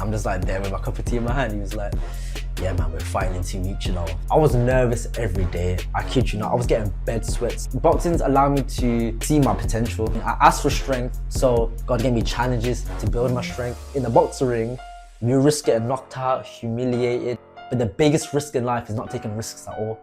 I'm just like there with my cup of tea in my hand. He was like, yeah man, we're fighting in 2 weeks, you know. I was nervous every day. I kid you not, I was getting bed sweats. Boxing's allowed me to see my potential. I asked for strength, so God gave me challenges to build my strength. In the boxing ring, you risk getting knocked out, humiliated, but the biggest risk in life is not taking risks at all.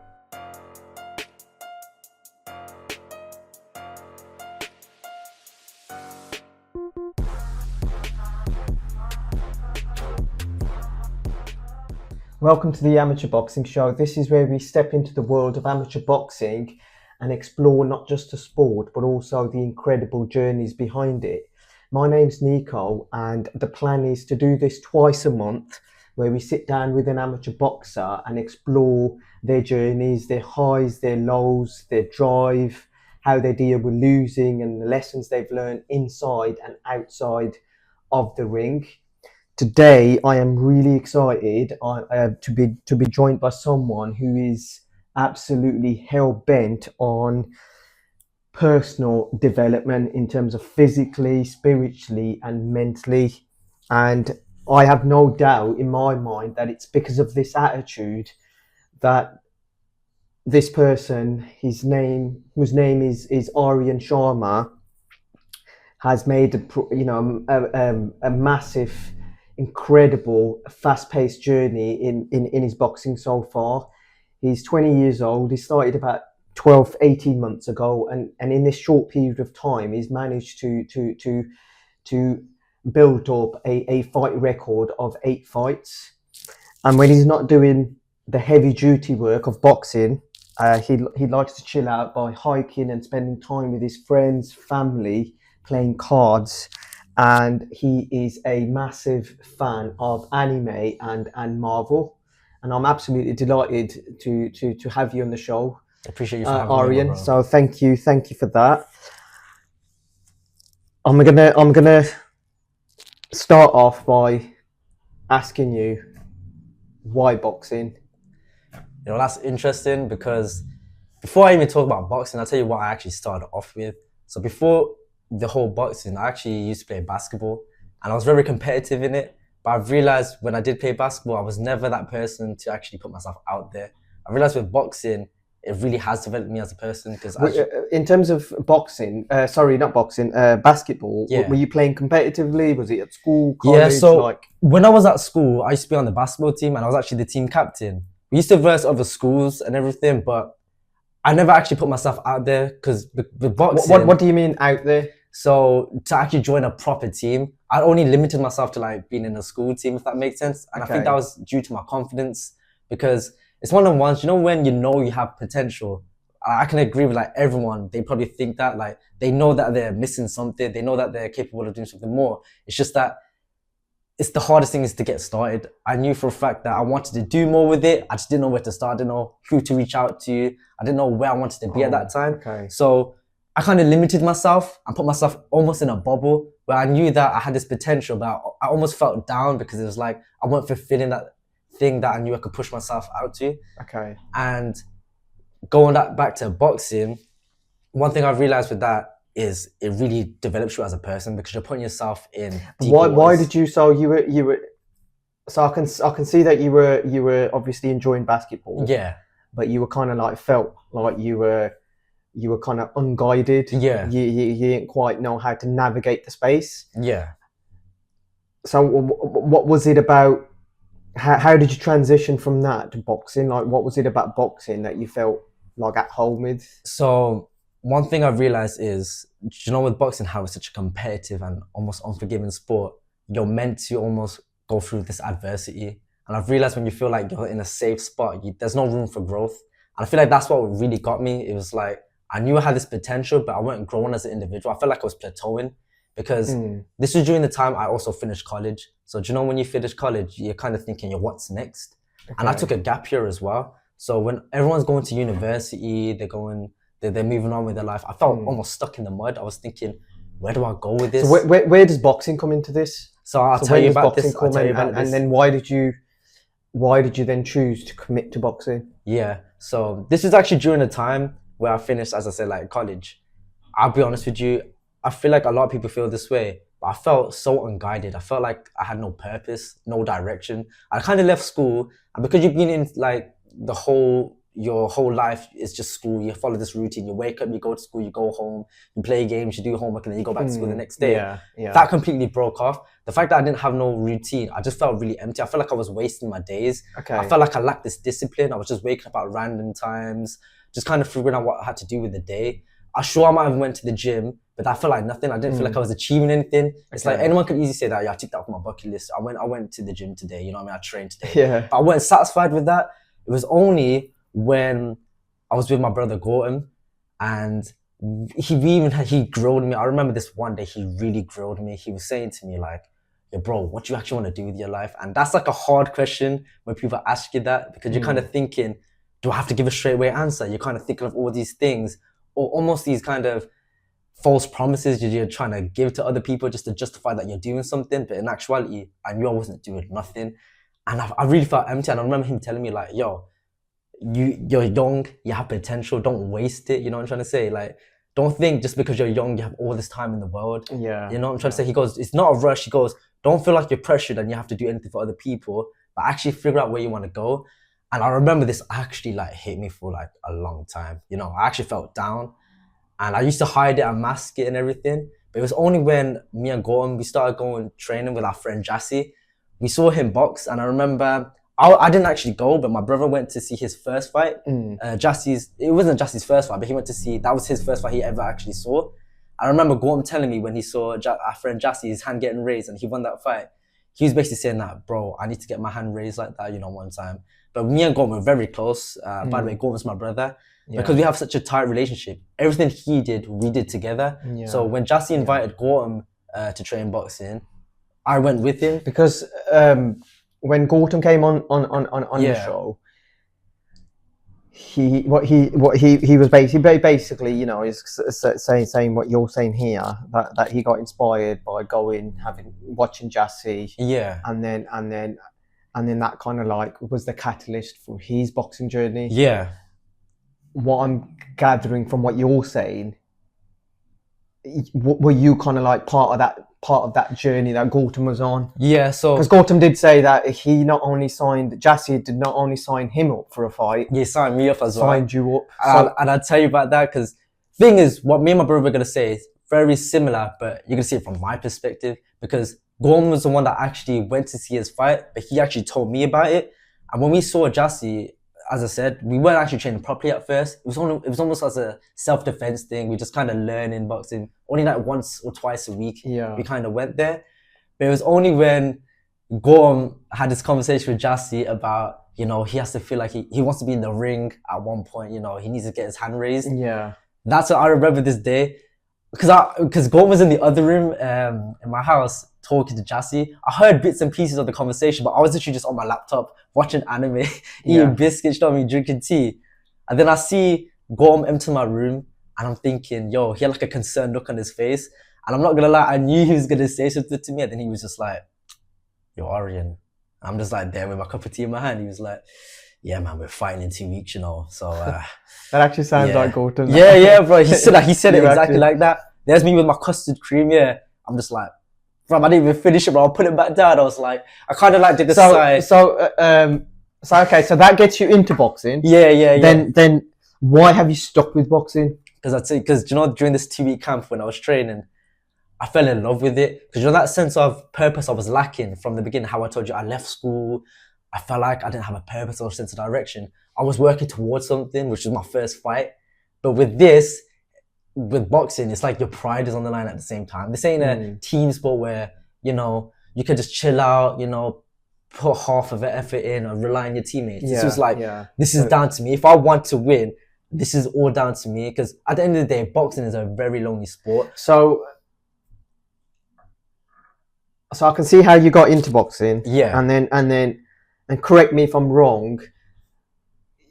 Welcome to the Amateur Boxing Show. This is where we step into the world of amateur boxing and explore not just the sport, but also the incredible journeys behind it. My name's Nico, and the plan is to do this twice a month, where we sit down with an amateur boxer and explore their journeys, their highs, their lows, their drive, how they deal with losing, and the lessons they've learned inside and outside of the ring. Today, I am really excited to be joined by someone who is absolutely hell-bent on personal development in terms of physically, spiritually, and mentally. And I have no doubt in my mind that it's because of this attitude that this person, whose name is Aryan Sharma, has made a massive, incredible, fast-paced journey in his boxing so far. He's 20 years old. He started about 18 months ago, and in this short period of time, he's managed to build up a fight record of 8 fights. And when he's not doing the heavy-duty work of boxing, he likes to chill out by hiking and spending time with his friends, family, playing cards. And he is a massive fan of anime and Marvel, and I'm absolutely delighted to have you on the show. I appreciate you for having Aryan. me, bro. So thank you for that. I'm gonna start off by asking you, why boxing? You know, that's interesting, because before I even talk about boxing, I'll tell you what I actually started off with. So before the whole boxing, I actually used to play basketball, and I was very competitive in it. But I've realized when I did play basketball, I was never that person to actually put myself out there. I realized with boxing, it really has developed me as a person. Because in terms of boxing, basketball, yeah. Were you playing competitively? Was it at school, college? Yeah, so when I was at school, I used to be on the basketball team, and I was actually the team captain. We used to verse other schools and everything, but I never actually put myself out there, because with boxing... What do you mean out there? So to actually join a proper team, I only limited myself to like being in a school team, if that makes sense. And okay. I think that was due to my confidence, because it's one of the ones, you know, when you know you have potential. I can agree with like everyone. They probably think that, like, they know that they're missing something. They know that they're capable of doing something more. It's just that it's the hardest thing is to get started. I knew for a fact that I wanted to do more with it. I just didn't know where to start. I didn't know who to reach out to. I didn't know where I wanted to be at that time. Okay. So I kind of limited myself and put myself almost in a bubble where I knew that I had this potential, but I almost felt down because it was like I wasn't fulfilling that thing that I knew I could push myself out to. Okay. And going back to boxing, one thing I've realized with that is it really develops you as a person, because you're putting yourself in. Why did you? So you were. So I can see that you were obviously enjoying basketball. Yeah. But you were kind of like felt like you were kind of unguided. Yeah. You didn't quite know how to navigate the space. Yeah. So what was it about? How did you transition from that to boxing? Like, what was it about boxing that you felt like at home with? So one thing I've realized is, you know, with boxing, how it's such a competitive and almost unforgiving sport, you're meant to almost go through this adversity. And I've realized when you feel like you're in a safe spot, there's no room for growth. And I feel like that's what really got me. It was like, I knew I had this potential, but I wasn't growing as an individual. I felt like I was plateauing, because this was during the time I also finished college. So do you know, when you finish college, you're kind of thinking, what's next? Okay. And I took a gap year as well. So when everyone's going to university, they're moving on with their life, I felt almost stuck in the mud. I was thinking, where do I go with this? So where does boxing come into this? So I'll tell you about this. And then why did you then choose to commit to boxing? Yeah, so this is actually during the time where I finished, as I said, like college. I'll be honest with you, I feel like a lot of people feel this way. but I felt so unguided. I felt like I had no purpose, no direction. I kind of left school, and because you've been in like your whole life is just school. You follow this routine. You wake up, you go to school, you go home, you play games, you do homework, and then you go back to school the next day. Yeah. That completely broke off. The fact that I didn't have no routine, I just felt really empty. I felt like I was wasting my days. Okay. I felt like I lacked this discipline. I was just waking up at random times, just kind of figuring out what I had to do with the day. I sure I might have went to the gym, but I felt like nothing. I didn't feel like I was achieving anything. It's like anyone could easily say that, yeah, I ticked that off my bucket list. I went to the gym today, you know what I mean? I trained today. Yeah. But I wasn't satisfied with that. It was only when I was with my brother Gautam, and he grilled me. I remember this one day he really grilled me. He was saying to me like, "Yo, bro, what do you actually want to do with your life?" And that's like a hard question when people ask you that, because you're kind of thinking, do I have to give a straightaway answer? You're kind of thinking of all these things, or almost these kind of false promises you're trying to give to other people just to justify that you're doing something. But in actuality, I knew I wasn't doing nothing, and I really felt empty. And I remember him telling me like, "Yo, you're young, you have potential, don't waste it." You know what I'm trying to say? Like, don't think just because you're young you have all this time in the world. Yeah. You know what I'm trying to say? He goes, it's not a rush. He goes, don't feel like you're pressured and you have to do anything for other people, but actually figure out where you want to go. And I remember this actually like hit me for like a long time. You know, I actually felt down, and I used to hide it and mask it and everything. But it was only when me and Gautam, we started going training with our friend Jassy. We saw him box, and I remember I didn't actually go, but my brother went to see his first fight. It wasn't Jassy's first fight, but he went to see, that was his first fight he ever actually saw. I remember Gautam telling me when he saw our friend Jassy, his hand getting raised and he won that fight, he was basically saying that, bro, I need to get my hand raised like that, you know, one time. But me and Gautam were very close. By the way, Gautam's my brother. Because we have such a tight relationship. Everything he did, we did together. So when Jassy invited Gautam to train boxing, I went with him. Because when Gautam came on the show, he was basically, you know, is saying what you're saying here, that he got inspired by watching Jassy, and then that kind of like was the catalyst for his boxing journey. What I'm gathering from what you're saying, were you kind of like part of that journey that Gautam was on? So because Gautam did say that Jassy did not only sign him up for a fight, he signed me up as well. Signed you up. And I'll tell you about that, because thing is, what me and my brother were going to say is very similar, but you're going to see it from my perspective, because Gautam was the one that actually went to see his fight, but he actually told me about it. And when we saw Jassy, as I said, we weren't actually training properly at first. It was almost as a self-defense thing. We just kind of learning boxing only like once or twice a week. We kind of went there. But it was only when Gautam had this conversation with Jassy about, you know, he has to feel like he wants to be in the ring at one point, you know, he needs to get his hand raised. That's what I remember this day. Because Gautam was in the other room in my house talking to Jassy. I heard bits and pieces of the conversation, but I was literally just on my laptop watching anime, eating biscuits, you know what I mean, drinking tea. And then I see Gautam enter my room, and I'm thinking, yo, he had like a concerned look on his face. And I'm not gonna lie, I knew he was gonna say something to me, and then he was just like, yo, Aryan. I'm just like there with my cup of tea in my hand. He was like, yeah, man, we're fighting in 2 weeks, you know. So that actually sounds like Gautam. Yeah, bro. He said it exactly like that. There's me with my custard cream. I'm just like, bro, I didn't even finish it, bro. I'll put it back down. I was like, I kind of like did the side. Okay, so that gets you into boxing. Then why have you stuck with boxing? Because you know, during this 2-week camp when I was training, I fell in love with it. Because you know, that sense of purpose I was lacking from the beginning. How I told you, I left school, I felt like I didn't have a purpose or a sense of direction. I was working towards something, which was my first fight. But with boxing, it's like your pride is on the line at the same time. This ain't a team sport where, you know, you can just chill out, you know, put half of the effort in or rely on your teammates. This was like, this is down to me. If I want to win, this is all down to me. Because at the end of the day, boxing is a very lonely sport. So I can see how you got into boxing. And correct me if I'm wrong,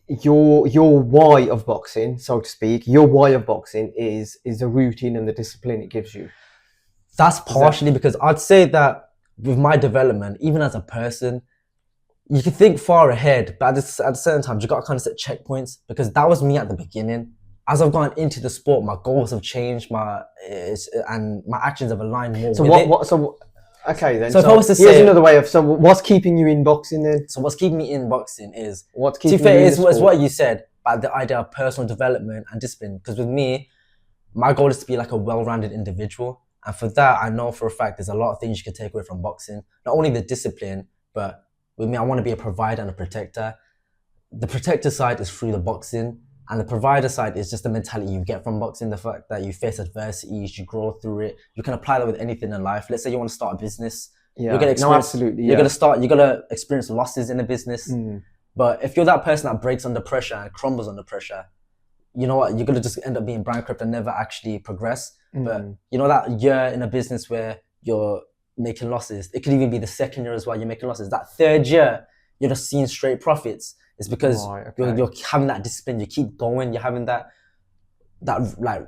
your why of boxing, so to speak, your why of boxing is the routine and the discipline it gives you. That's partially because I'd say that with my development, even as a person, you can think far ahead, but at certain times you got to kind of set checkpoints, because that was me at the beginning. as I've gone into the sport, my goals have changed, and my actions have aligned more So with it. okay then. So if I was to here's say- another way of, so what's keeping you in boxing then? So what's keeping me in boxing is, What's to be keeping fair, you in is the sport? what you said about the idea of personal development and discipline. Because with me, my goal is to be like a well-rounded individual. And for that, I know for a fact there's a lot of things you can take away from boxing. Not only the discipline, but with me, I want to be a provider and a protector. The protector side is through the boxing, and the provider side is just the mentality you get from boxing, the fact that you face adversities, you grow through it. You can apply that with anything in life. Let's say you want to start a business. Yeah. You're gonna experience, absolutely. You're gonna experience losses in a business. Mm. But if you're that person that breaks under pressure and crumbles under pressure, you know what? You're gonna just end up being bankrupt and never actually progress. But you know that year in a business where you're making losses, it could even be the second year as well. You're making losses. That third year, you're just seeing straight profits. It's because you're having that discipline. You keep going. You're having that like,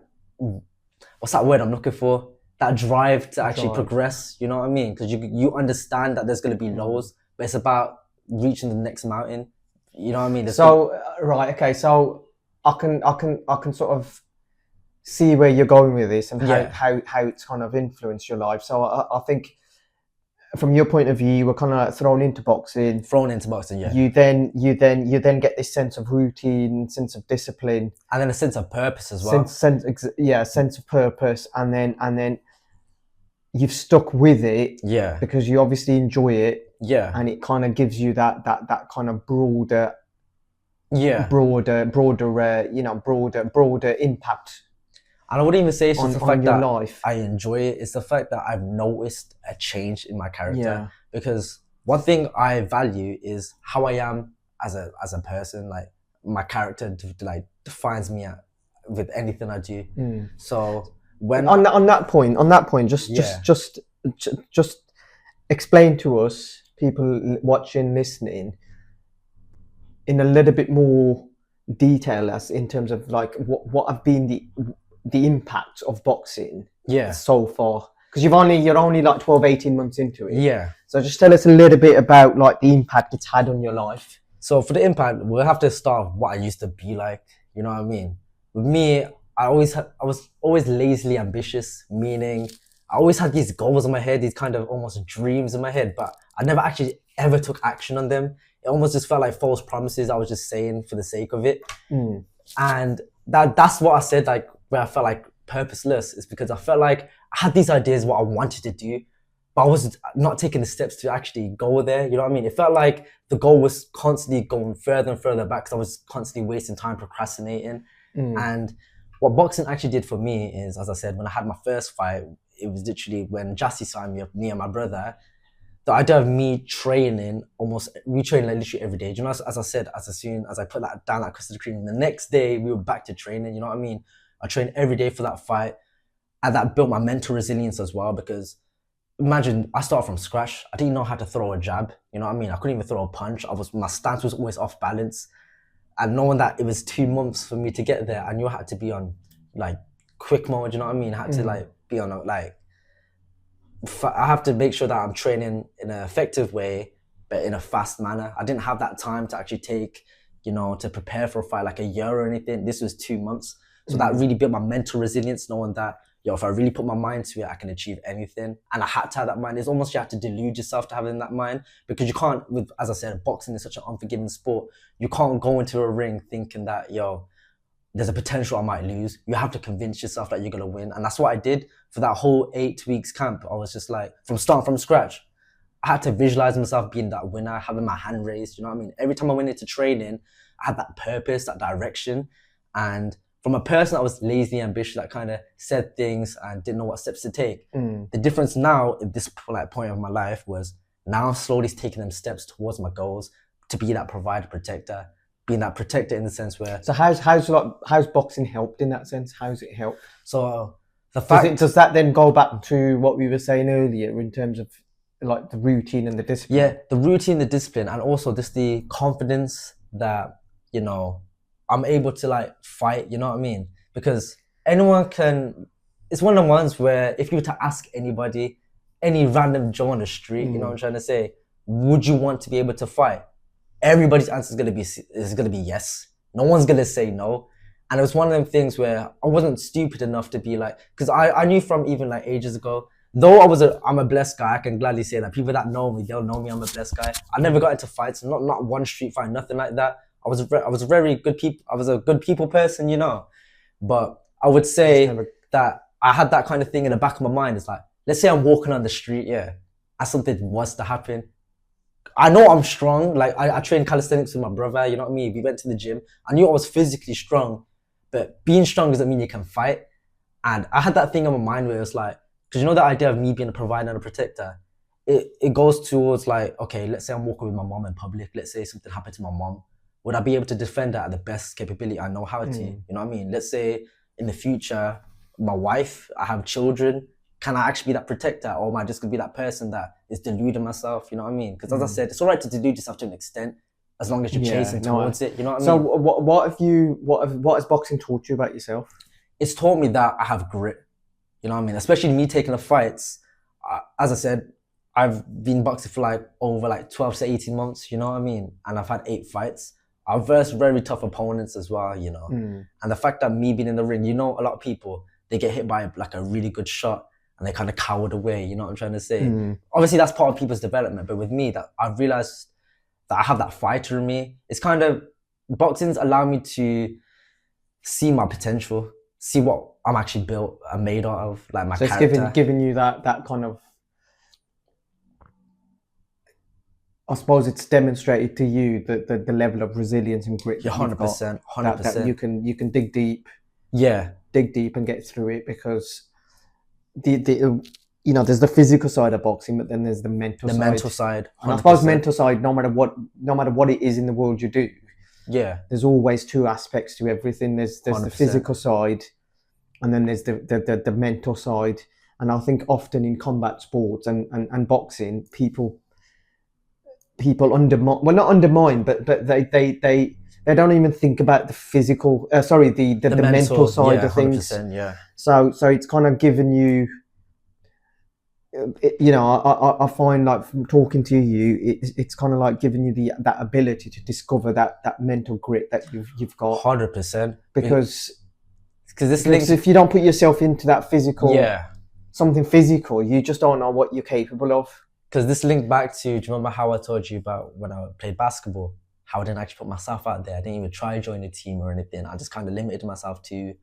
what's that word I'm looking for? That drive to actually progress. You know what I mean? Because you understand that there's gonna be lows, but it's about reaching the next mountain. You know what I mean? So I can sort of see where you're going with this and how it's kind of influenced your life. So I think from your point of view, you were kind of like thrown into boxing. Yeah. You then get this sense of routine, sense of discipline, and then a sense of purpose as well. Sense of purpose, and then you've stuck with it. Yeah. Because you obviously enjoy it. Yeah. And it kind of gives you that kind of broader impact. And I wouldn't even say it's just the fact that life. I enjoy it. It's the fact that I've noticed a change in my character. Yeah. Because one thing I value is how I am as a person. Like, my character defines me with anything I do. So when on that point, just explain to us, people watching, listening, in a little bit more detail, as in terms of like what have been the impact of boxing so far, because you're only like 12-18 months into it. So just tell us a little bit about like the impact it's had on your life. So for the impact, we'll have to start with what I used to be like. You know what I mean? With me, I was always lazily ambitious, meaning I always had these goals in my head, these kind of almost dreams in my head, but I never actually ever took action on them. It almost just felt like false promises I was just saying for the sake of it. And that's what I said, like, where I felt like purposeless, is because I felt like I had these ideas what I wanted to do, but I was not taking the steps to actually go there. You know what I mean? It felt like the goal was constantly going further and further back because I was constantly wasting time procrastinating. And what boxing actually did for me is, as I said, when I had my first fight, it was literally when Jassy signed me up, me and my brother. The idea of me training, we trained like literally every day. Do you know, as I said, as soon as I put that down, that custard cream, the next day we were back to training. You know what I mean? I trained every day for that fight, and that built my mental resilience as well. Because imagine, I started from scratch. I didn't know how to throw a jab. You know what I mean? I couldn't even throw a punch. My stance was always off balance, and knowing that it was 2 months for me to get there, I knew I had to be on like quick mode. You know what I mean? I had to like be on I have to make sure that I'm training in an effective way, but in a fast manner. I didn't have that time to actually take, to prepare for a fight like a year or anything. This was 2 months. So that really built my mental resilience, knowing that, if I really put my mind to it, I can achieve anything. And I had to have that mind. It's almost you have to delude yourself to having that mind, because you can't, as I said, boxing is such an unforgiving sport. You can't go into a ring thinking that, there's a potential I might lose. You have to convince yourself that you're going to win. And that's what I did for that whole 8 weeks camp. I was just like, from scratch, I had to visualize myself being that winner, having my hand raised. You know what I mean? Every time I went into training, I had that purpose, that direction. And from a person that was lazy, ambitious, that kind of said things and didn't know what steps to take. The difference now at this point of my life was now I'm slowly taking them steps towards my goals to be that provider, protector. Being that protector in the sense where... So how's boxing helped in that sense? How's it helped? So the fact... Does that then go back to what we were saying earlier in terms of like the routine and the discipline? Yeah, the routine, the discipline, and also just the confidence that, I'm able to like fight, you know what I mean? Because anyone can... It's one of the ones where if you were to ask anybody, any random Joe on the street, you know what I'm trying to say, would you want to be able to fight? Everybody's answer is gonna be yes. No one's gonna say no. And it was one of them things where I wasn't stupid enough to be like, because I knew from even like ages ago, though I'm a blessed guy, I can gladly say that people that know me, they'll know me, I'm a blessed guy. I never got into fights, not one street fight, nothing like that. I was a very good people, I was a good people person, you know. But I would say that I had that kind of thing in the back of my mind. It's like, let's say I'm walking on the street, yeah, and something was to happen. I know I'm strong. Like I trained calisthenics with my brother, you know what I mean? We went to the gym. I knew I was physically strong, but being strong doesn't mean you can fight. And I had that thing in my mind where it's like, because you know the idea of me being a provider and a protector, it goes towards like, okay, let's say I'm walking with my mom in public. Let's say something happened to my mom. Would I be able to defend her at the best capability I know how to? You know what I mean? Let's say in the future, my wife, I have children. Can I actually be that protector, or am I just gonna be that person that is deluding myself? You know what I mean? Because as I said, it's all right to delude yourself to an extent, as long as you're chasing towards it. You know what I mean? So what has boxing taught you about yourself? It's taught me that I have grit. You know what I mean? Especially me taking the fights. As I said, I've been boxing for like over like 12 to 18 months. You know what I mean? And I've had 8 fights. I've versed very tough opponents as well. You know, and the fact that me being in the ring, you know, a lot of people, they get hit by like a really good shot and they kind of cowered away. You know what I'm trying to say? Obviously, that's part of people's development. But with me, that I've realized that I have that fighter in me. It's kind of, boxing's allowed me to see my potential, see what I'm actually built and made out of, like my character. So it's giving you that kind of, I suppose it's demonstrated to you the level of resilience and grit. Yeah, 100%, 100%. That you can dig deep. Yeah. Dig deep and get through it, because the you know, there's the physical side of boxing, but then there's the mental side. And I suppose mental side, no matter what it is in the world you do, yeah, there's always 2 aspects to everything. There's the physical side, and then there's the mental side. And I think often in combat sports and boxing, people undermine, well, not undermine, but they don't even think about the physical, the mental side of things. Yeah. So it's kind of given you, you know, I find like from talking to you, it's kind of like giving you that ability to discover that mental grit that you've got. 100%. Because this links, if you don't put yourself into that physical, yeah, something physical, you just don't know what you're capable of. Because this linked back to, do you remember how I told you about when I played basketball? How I didn't actually put myself out there. I didn't even try to join a team or anything. I just kind of limited myself to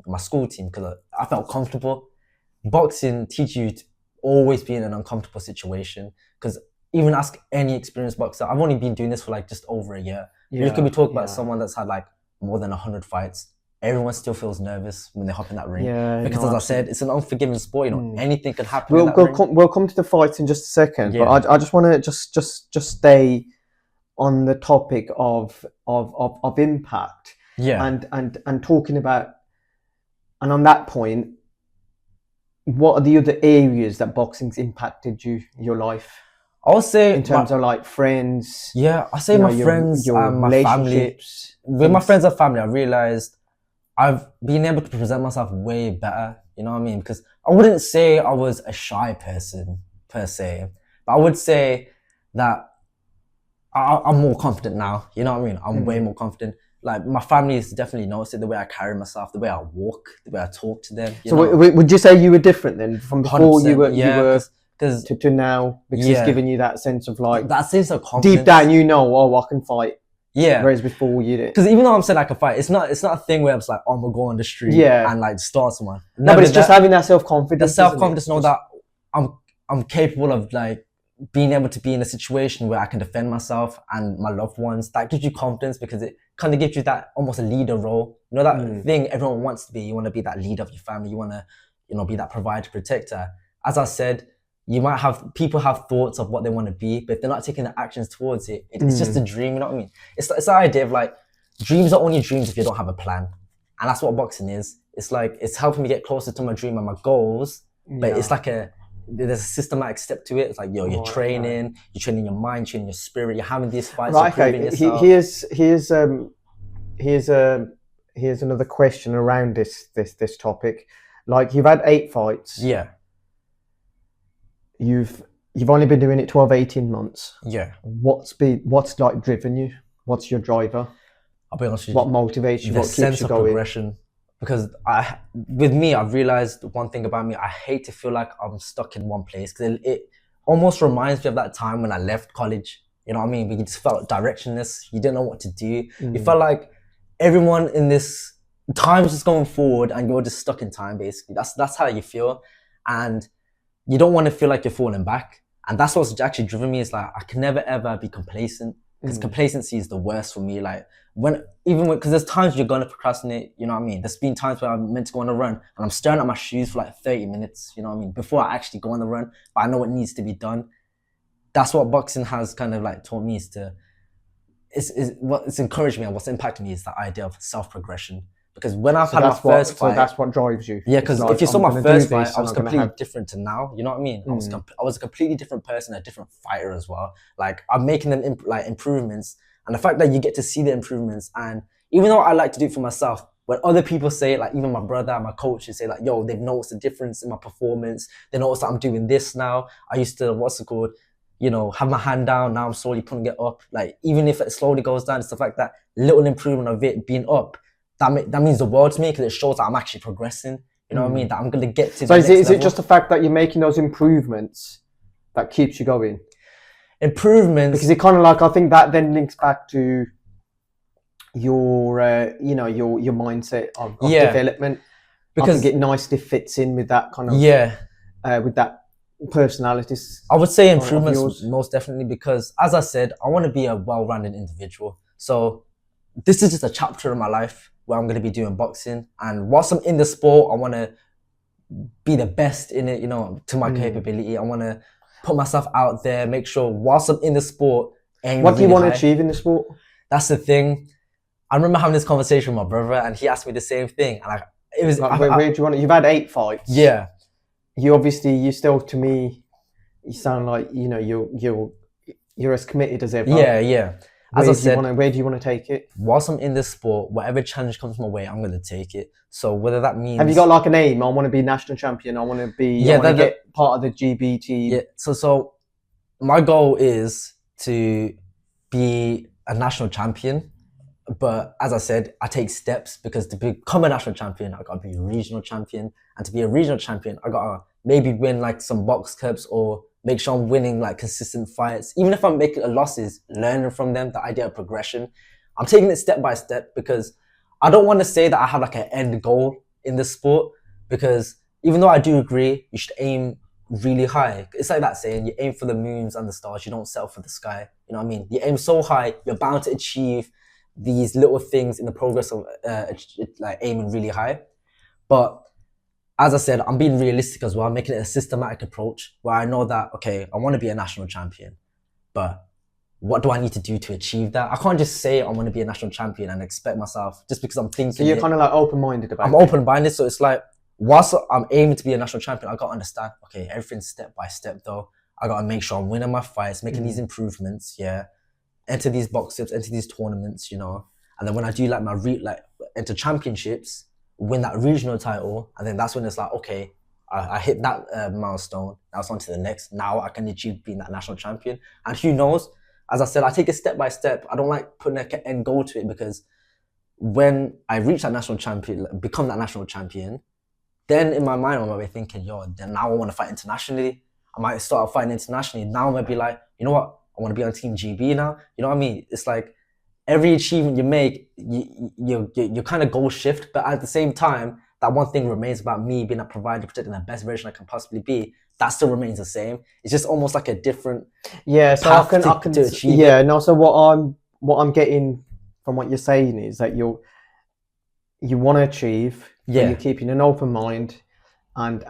my school team because I felt comfortable. Boxing teaches you to always be in an uncomfortable situation. Because even ask any experienced boxer, I've only been doing this for like just over a year. You could be talking about someone that's had like more than 100 fights. Everyone still feels nervous when they hop in that ring. Because as I said, it's an unforgiving sport. You know, anything could happen. We'll come to the fights in just a second. Yeah. But I just want to just stay on the topic of impact. Yeah. And talking about, and on that point, what are the other areas that boxing's impacted your life? I'll say in terms of like friends. Yeah, I say my friends and my family. With my friends and family, I realized I've been able to present myself way better. You know what I mean? Because I wouldn't say I was a shy person per se, but I would say that I'm more confident now. You know what I mean? I'm way more confident. Like my family has definitely noticed it, the way I carry myself, the way I walk, the way I talk to them. So would you say you were different then from before you were to now? Because it's giving you that sense of like that sense of confidence. Deep down, you know, oh, I can fight. Yeah. Whereas before you didn't. Because even though I'm saying I can fight, it's not a thing where I'm like, oh, I'm gonna go on the street and like start someone. No, but it's just having that self-confidence. The self-confidence, know that I'm capable of like being able to be in a situation where I can defend myself and my loved ones. That gives you confidence because it kind of gives you that almost a leader role. You know that thing everyone wants to be. You want to be that leader of your family. You want to, you know, be that provider, protector. As I said, you might have people have thoughts of what they want to be, but if they're not taking the actions towards it, it's just a dream. You know what I mean? It's the idea of like dreams are only dreams if you don't have a plan, and that's what boxing is. It's like it's helping me get closer to my dream and my goals, but it's like there's a systematic step to it. It's like you're training, you're training your mind, training your spirit. You're having these fights. Right, okay. Here's another question around this topic. Like you've had 8 fights. Yeah. You've only been doing it 12, 18 months. Yeah. What's like driven you? What's your driver? I'll be honest with What you, motivates you? the What keeps sense you of going? progression. Because with me, I've realized one thing about me. I hate to feel like I'm stuck in one place because it almost reminds me of that time when I left college. You know what I mean? We just felt directionless. You didn't know what to do. You felt like everyone in this time's just going forward, and you're just stuck in time. Basically, that's how you feel, and you don't want to feel like you're falling back. And that's what's actually driven me. Is like I can never ever be complacent because complacency is the worst for me. Like because there's times you're gonna procrastinate. You know what I mean? There's been times where I'm meant to go on a run and I'm staring at my shoes for like 30 minutes. You know what I mean? Before I actually go on the run, but I know what needs to be done. That's what boxing has kind of like taught me is what's encouraged me and what's impacted me is the idea of self-progression. Because when I've had my first fight, so that's what drives you. yeah, because It's like, if you saw I'm my gonna first do fight, this I and was I'm gonna completely have- different to now. You know what I mean? I was a completely different person, a different fighter as well. Like I'm making them improvements, and the fact that you get to see the improvements, and even though I like to do it for myself, when other people say it, like even my brother, my coaches say like, "Yo, they've noticed the difference in my performance. They noticed that I'm doing this now. I used to have my hand down. Now I'm slowly putting it up. Like even if it slowly goes down and stuff like that, little improvement of it being up." That means the world to me because it shows that I'm actually progressing. You know what I mean? That I'm gonna get to. So the is next it level. just the fact that you're making those improvements that keeps you going? Improvements? Because it kind of like, I think that then links back to your your mindset of development. Because I think it nicely fits in with that kind of with that personality. I would say improvements most definitely, because as I said, I want to be a well-rounded individual. So this is just a chapter in my life where I'm going to be doing boxing, and whilst I'm in the sport, I want to be the best in it, to my capability. I want to put myself out there, make sure whilst I'm in the sport, what do you want to achieve in the sport? That's the thing. I remember having this conversation with my brother, and he asked me the same thing, and it was like, where do you want? You've had 8 fights. Yeah. You still, to me, you sound like you're as committed as ever. Yeah. As I said, where do you want to take it? Whilst I'm in this sport, whatever challenge comes my way, I'm going to take it. So whether that means... Have you got like an aim? I want to be national champion. I want to be... I want to get part of the GB team. Yeah, so my goal is to be a national champion. But as I said, I take steps, because to become a national champion, I got to be a regional champion. And to be a regional champion, I got to maybe win like some box cups, or make sure I'm winning like consistent fights. Even if I'm making losses, learning from them, the idea of progression. I'm taking it step by step, because I don't want to say that I have like an end goal in this sport, because even though I do agree, you should aim really high. It's like that saying, you aim for the moons and the stars, you don't settle for the sky. You know what I mean? You aim so high, you're bound to achieve these little things in the progress of like aiming really high. But as I said, I'm being realistic as well, making it a systematic approach where I know that, okay, I want to be a national champion, but what do I need to do to achieve that? I can't just say I want to be a national champion and expect myself, just because I'm thinking. So you're kind of like open-minded about it. I'm open-minded, so it's like, whilst I'm aiming to be a national champion, I got to understand, okay, everything's step by step though. I got to make sure I'm winning my fights, making these improvements, enter these boxes, enter these tournaments, and then when I do like my enter championships, win that regional title, and then that's when it's like, okay, I hit that milestone. Now it's on to the next. Now I can achieve being that national champion. And who knows? As I said, I take it step by step. I don't like putting an end goal to it, because when I reach that national champion, become that national champion, then in my mind I might be thinking, then now I want to fight internationally. I might start fighting internationally. Now I might be like, you know what? I want to be on Team GB now. You know what I mean? It's like every achievement you make, you kind of goal shift, but at the same time, that one thing remains about me being a provider, protecting the best version I can possibly be. That still remains the same. It's just almost like a different so I can to achieve. No. So what I'm getting from what you're saying is that you want to achieve. Yeah. And you're keeping an open mind, and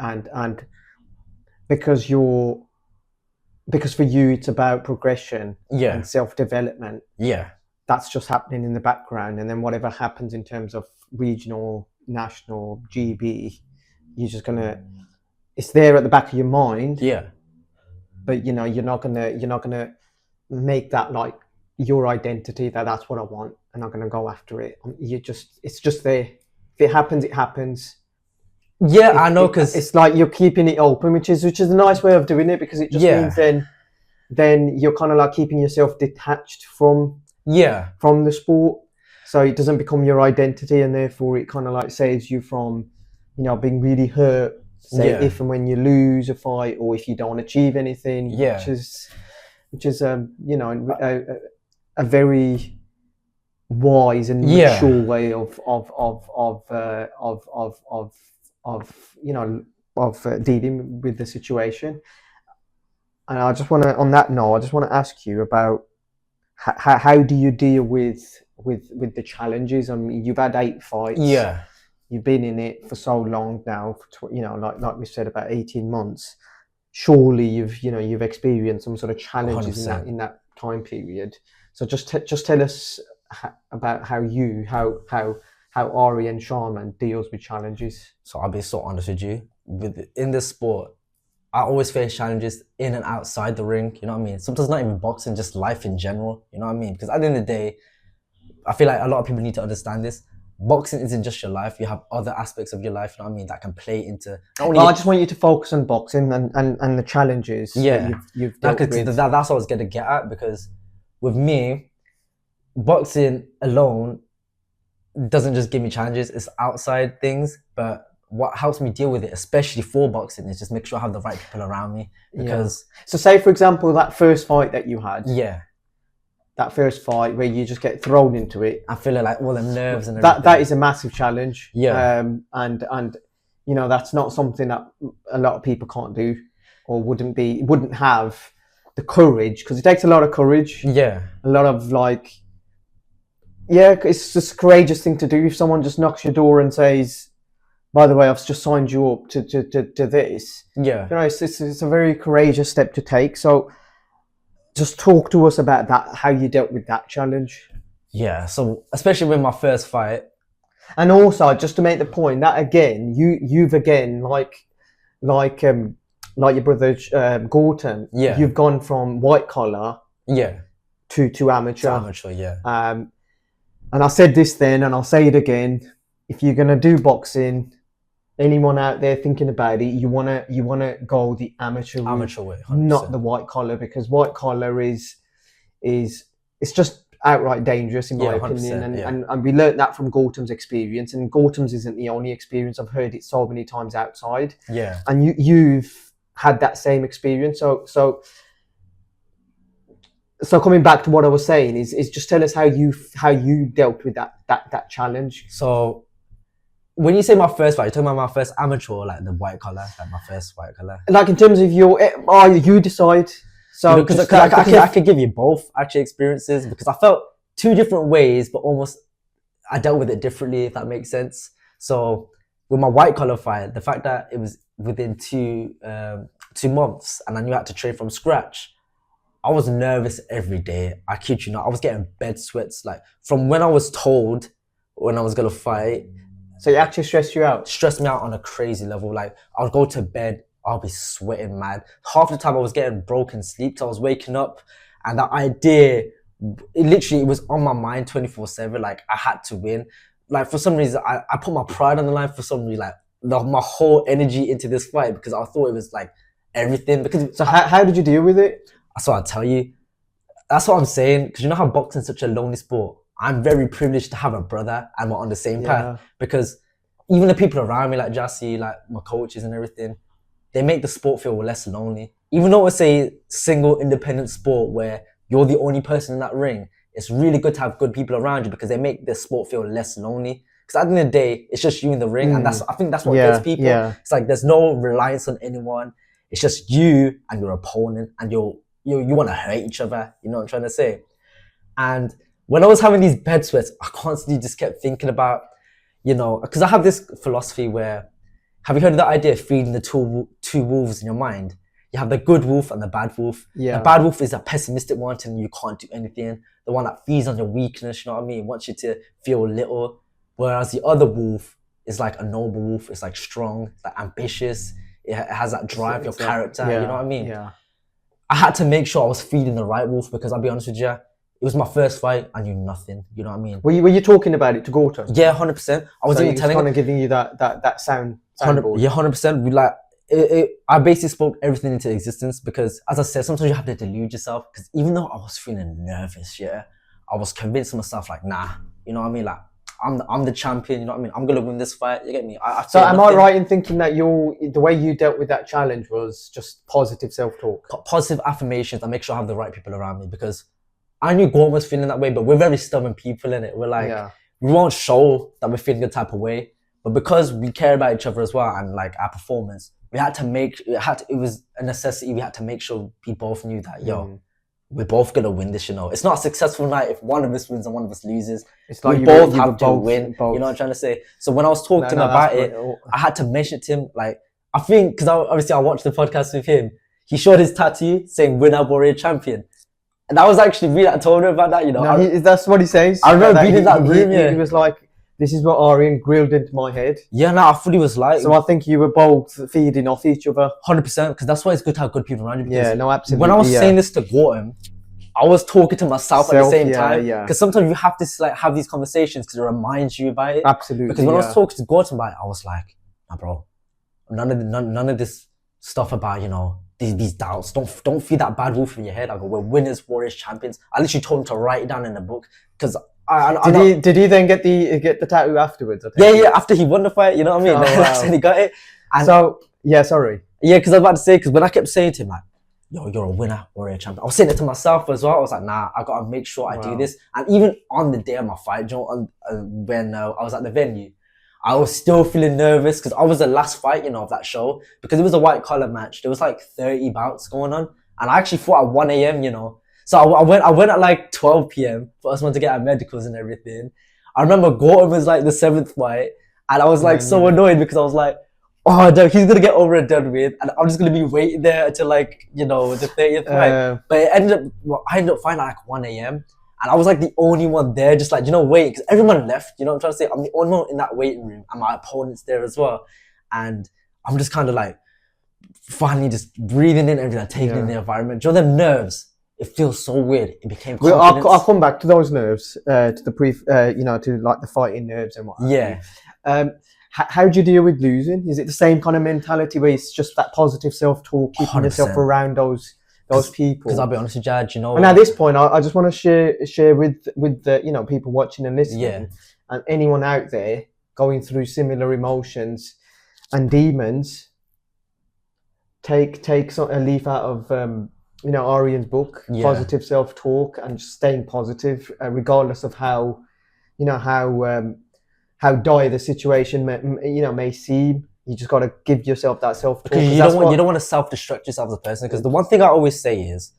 because for you it's about progression and self-development. Yeah. That's just happening in the background, and then whatever happens in terms of regional, national, GB, you're just gonna. It's there at the back of your mind. Yeah. But you're not gonna make that like your identity. That's what I want, and I'm gonna go after it. It's just there. If it happens, it happens. Yeah, I know, because it's like you're keeping it open, which is a nice way of doing it, because it just means then you're kind of like keeping yourself detached from the sport. So it doesn't become your identity, and therefore it kind of like saves you from, being really hurt, say, Yeah. if and when you lose a fight or if you don't achieve anything, Yeah. which is a very wise and mature way of dealing with the situation. And I just want to, on that note, I just want to ask you about how do you deal with the challenges? I mean, you've had 8 fights. Yeah. You've been in it for so long now. Like we said, about 18 months. Surely you've experienced some sort of challenges 100%. in that time period. So just tell us about how Aryan Sharman deals with challenges. So I'll be so honest with you. In this sport, I always face challenges in and outside the ring. You know what I mean? Sometimes not even boxing, just life in general. You know what I mean? Because at the end of the day, I feel like a lot of people need to understand this. Boxing isn't just your life. You have other aspects of your life, you know what I mean, that can play into. I just want you to focus on boxing and the challenges that you've dealt with. That's what I was going to get at, because with me, boxing alone doesn't just give me challenges. It's outside things, but what helps me deal with it, especially for boxing, is just make sure I have the right people around me. Because so say, for example, that first fight that you had. Yeah. That first fight where you just get thrown into it. I feel like all the nerves and everything. That is a massive challenge. Yeah. And that's not something that a lot of people can't do, or wouldn't have the courage, because it takes a lot of courage. Yeah. A lot of it's just a courageous thing to do. If someone just knocks your door and says, by the way, I've just signed you up to this. Yeah. It's a very courageous step to take. So just talk to us about that, how you dealt with that challenge. Yeah, so especially with my first fight. And also, just to make the point that again, you've again, like your brother Gautam, you've gone from white collar to amateur. And I said this then, and I'll say it again: if you're gonna do boxing, anyone out there thinking about it, you wanna go the amateur way, 100%. Not the white collar, because white collar is it's just outright dangerous in my opinion. And we learnt that from Gautam's experience, and Gautam's isn't the only experience. I've heard it so many times outside. Yeah. And you've had that same experience. So coming back to what I was saying is just tell us how you dealt with that challenge. So when you say my first fight, you're talking about my first amateur, like the white collar, like my first white collar. Like in terms of you decide. So because I could give you both actually experiences, because I felt 2 different ways, but almost I dealt with it differently, if that makes sense. So with my white collar fight, the fact that it was within 2 months and I knew I had to train from scratch, I was nervous every day. I kid you not, I was getting bed sweats, like from when I was told when I was gonna fight. So it actually stressed you out? Stressed me out on a crazy level. Like I'll go to bed, I'll be sweating mad. Half the time I was getting broken sleep, so I was waking up, and that idea, it was on my mind 24/7. Like I had to win. Like for some reason, I put my pride on the line for some reason. Like my whole energy into this fight, because I thought it was like everything. Because so how did you deal with it? That's what I tell you. That's what I'm saying. Because you know how boxing is such a lonely sport. I'm very privileged to have a brother and we're on the same path, because even the people around me, like Jassy, like my coaches and everything, they make the sport feel less lonely. Even though it's a single independent sport where you're the only person in that ring, it's really good to have good people around you, because they make the sport feel less lonely. Because at the end of the day, it's just you in the ring, and I think that's what gets people. It's like there's no reliance on anyone. It's just you and your opponent, and you want to hurt each other. You know what I'm trying to say? And when I was having these bed sweats, I constantly just kept thinking about, because I have this philosophy where, have you heard of the idea of feeding the two wolves in your mind? You have the good wolf and the bad wolf. Yeah. The bad wolf is a pessimistic one, telling you can't do anything. The one that feeds on your weakness, you know what I mean? Wants you to feel little. Whereas the other wolf is like a noble wolf. It's like strong, it's like ambitious. It has that drive, your character, you know what I mean? Yeah. I had to make sure I was feeding the right wolf, because I'll be honest with you, it was my first fight. I knew nothing. You know what I mean? Were you talking about it to Gautam? Yeah, 100%. I was even telling him, giving you that soundboard. Yeah, 100%. We like I basically spoke everything into existence, because, as I said, sometimes you have to delude yourself. Because even though I was feeling nervous, I was convincing myself like, nah, You know what I mean? Like I'm the champion. You know what I mean? I'm gonna win this fight. You get me? I So fear am I nothing. right in thinking that the way you dealt with that challenge was just positive self-talk? Positive affirmations. I make sure I have the right people around me because I knew Gorm was feeling that way, but we're very stubborn people in it. We're like, Yeah. we won't show that we're feeling the type of way, but because we care about each other as well and like our performance, it was a necessity. We had to make sure we both knew that, we're both gonna win this. You know, it's not a successful night if one of us wins and one of us loses. It's like We you were both have to both- win. both. You know what I'm trying to say? So when I was talking to him No, about that's it, what- I had to mention to him, like, I think, because obviously I watched the podcast with him, he showed his tattoo saying winner, warrior, champion. And that was actually me that told him about that, you know. No, that's what he says. I remember being in that he- room, yeah. He was like, this is what Aryan grilled into my head. Yeah, no, I thought he was like, So I think you were both feeding off each other. 100%, because that's why it's good to have good people around you. Because Yeah, no, absolutely. when I was yeah. saying this to Gorham, I was talking to myself at the same time. yeah. Because sometimes you have to like have these conversations because it reminds you about it. Absolutely. Because when I was talking to Gordon about it, I was like, nah, bro, none of this stuff about, you know, these doubts. Don't feed that bad wolf in your head. I go, we're winners, warriors, champions. I literally told him to write it down in the book because did he then get the tattoo afterwards? I think? Yeah, after he won the fight, you know what I mean? Oh, That's wow. when he got it. And So yeah, sorry. yeah, because I was about to say, because when I kept saying to him, like, yo, you're a winner, warrior, champion, I was saying it to myself as well. I was like, nah, I gotta make sure I do Wow. this. And even on the day of my fight, you know, when I was at the venue, I was still feeling nervous because I was the last fight, you know, of that show, because it was a white collar match. There was like 30 bouts going on, and I actually fought at 1 a.m. You know, so I went at like 12 p.m. for us to get our medicals and everything. I remember Gordon was like the 7th fight, and I was like so annoyed because I was like, oh no, he's gonna get over and done with, and I'm just gonna be waiting there until like, you know, the 30th fight. But it I ended up fighting at like 1 a.m. and I was like the only one there, just like, you know, waiting, because everyone left. You know what I'm trying to say? I'm the only one in that waiting room, and my opponent's there as well. And I'm just kind of like finally just breathing in everything, taking in the environment. Do you know them nerves? It feels so weird. It became confidence. Well, I'll come back to those nerves, to the you know, to like the fighting nerves and what have you. How do you deal with losing? Is it the same kind of mentality where it's just that positive self-talk, keeping 100%. yourself around those people? Because I'll be honest with you, Jad, you know. And at this point, I just want to share with the, you know, people watching and listening, Yeah. and anyone out there going through similar emotions and demons. Take a leaf out of you know, Aryan's book, Positive Self-Talk, and just staying positive, regardless of how, you know, how dire the situation may seem. You just got to give yourself that self-talk. Because you don't want to self-destruct yourself as a person. Because the one thing I always say is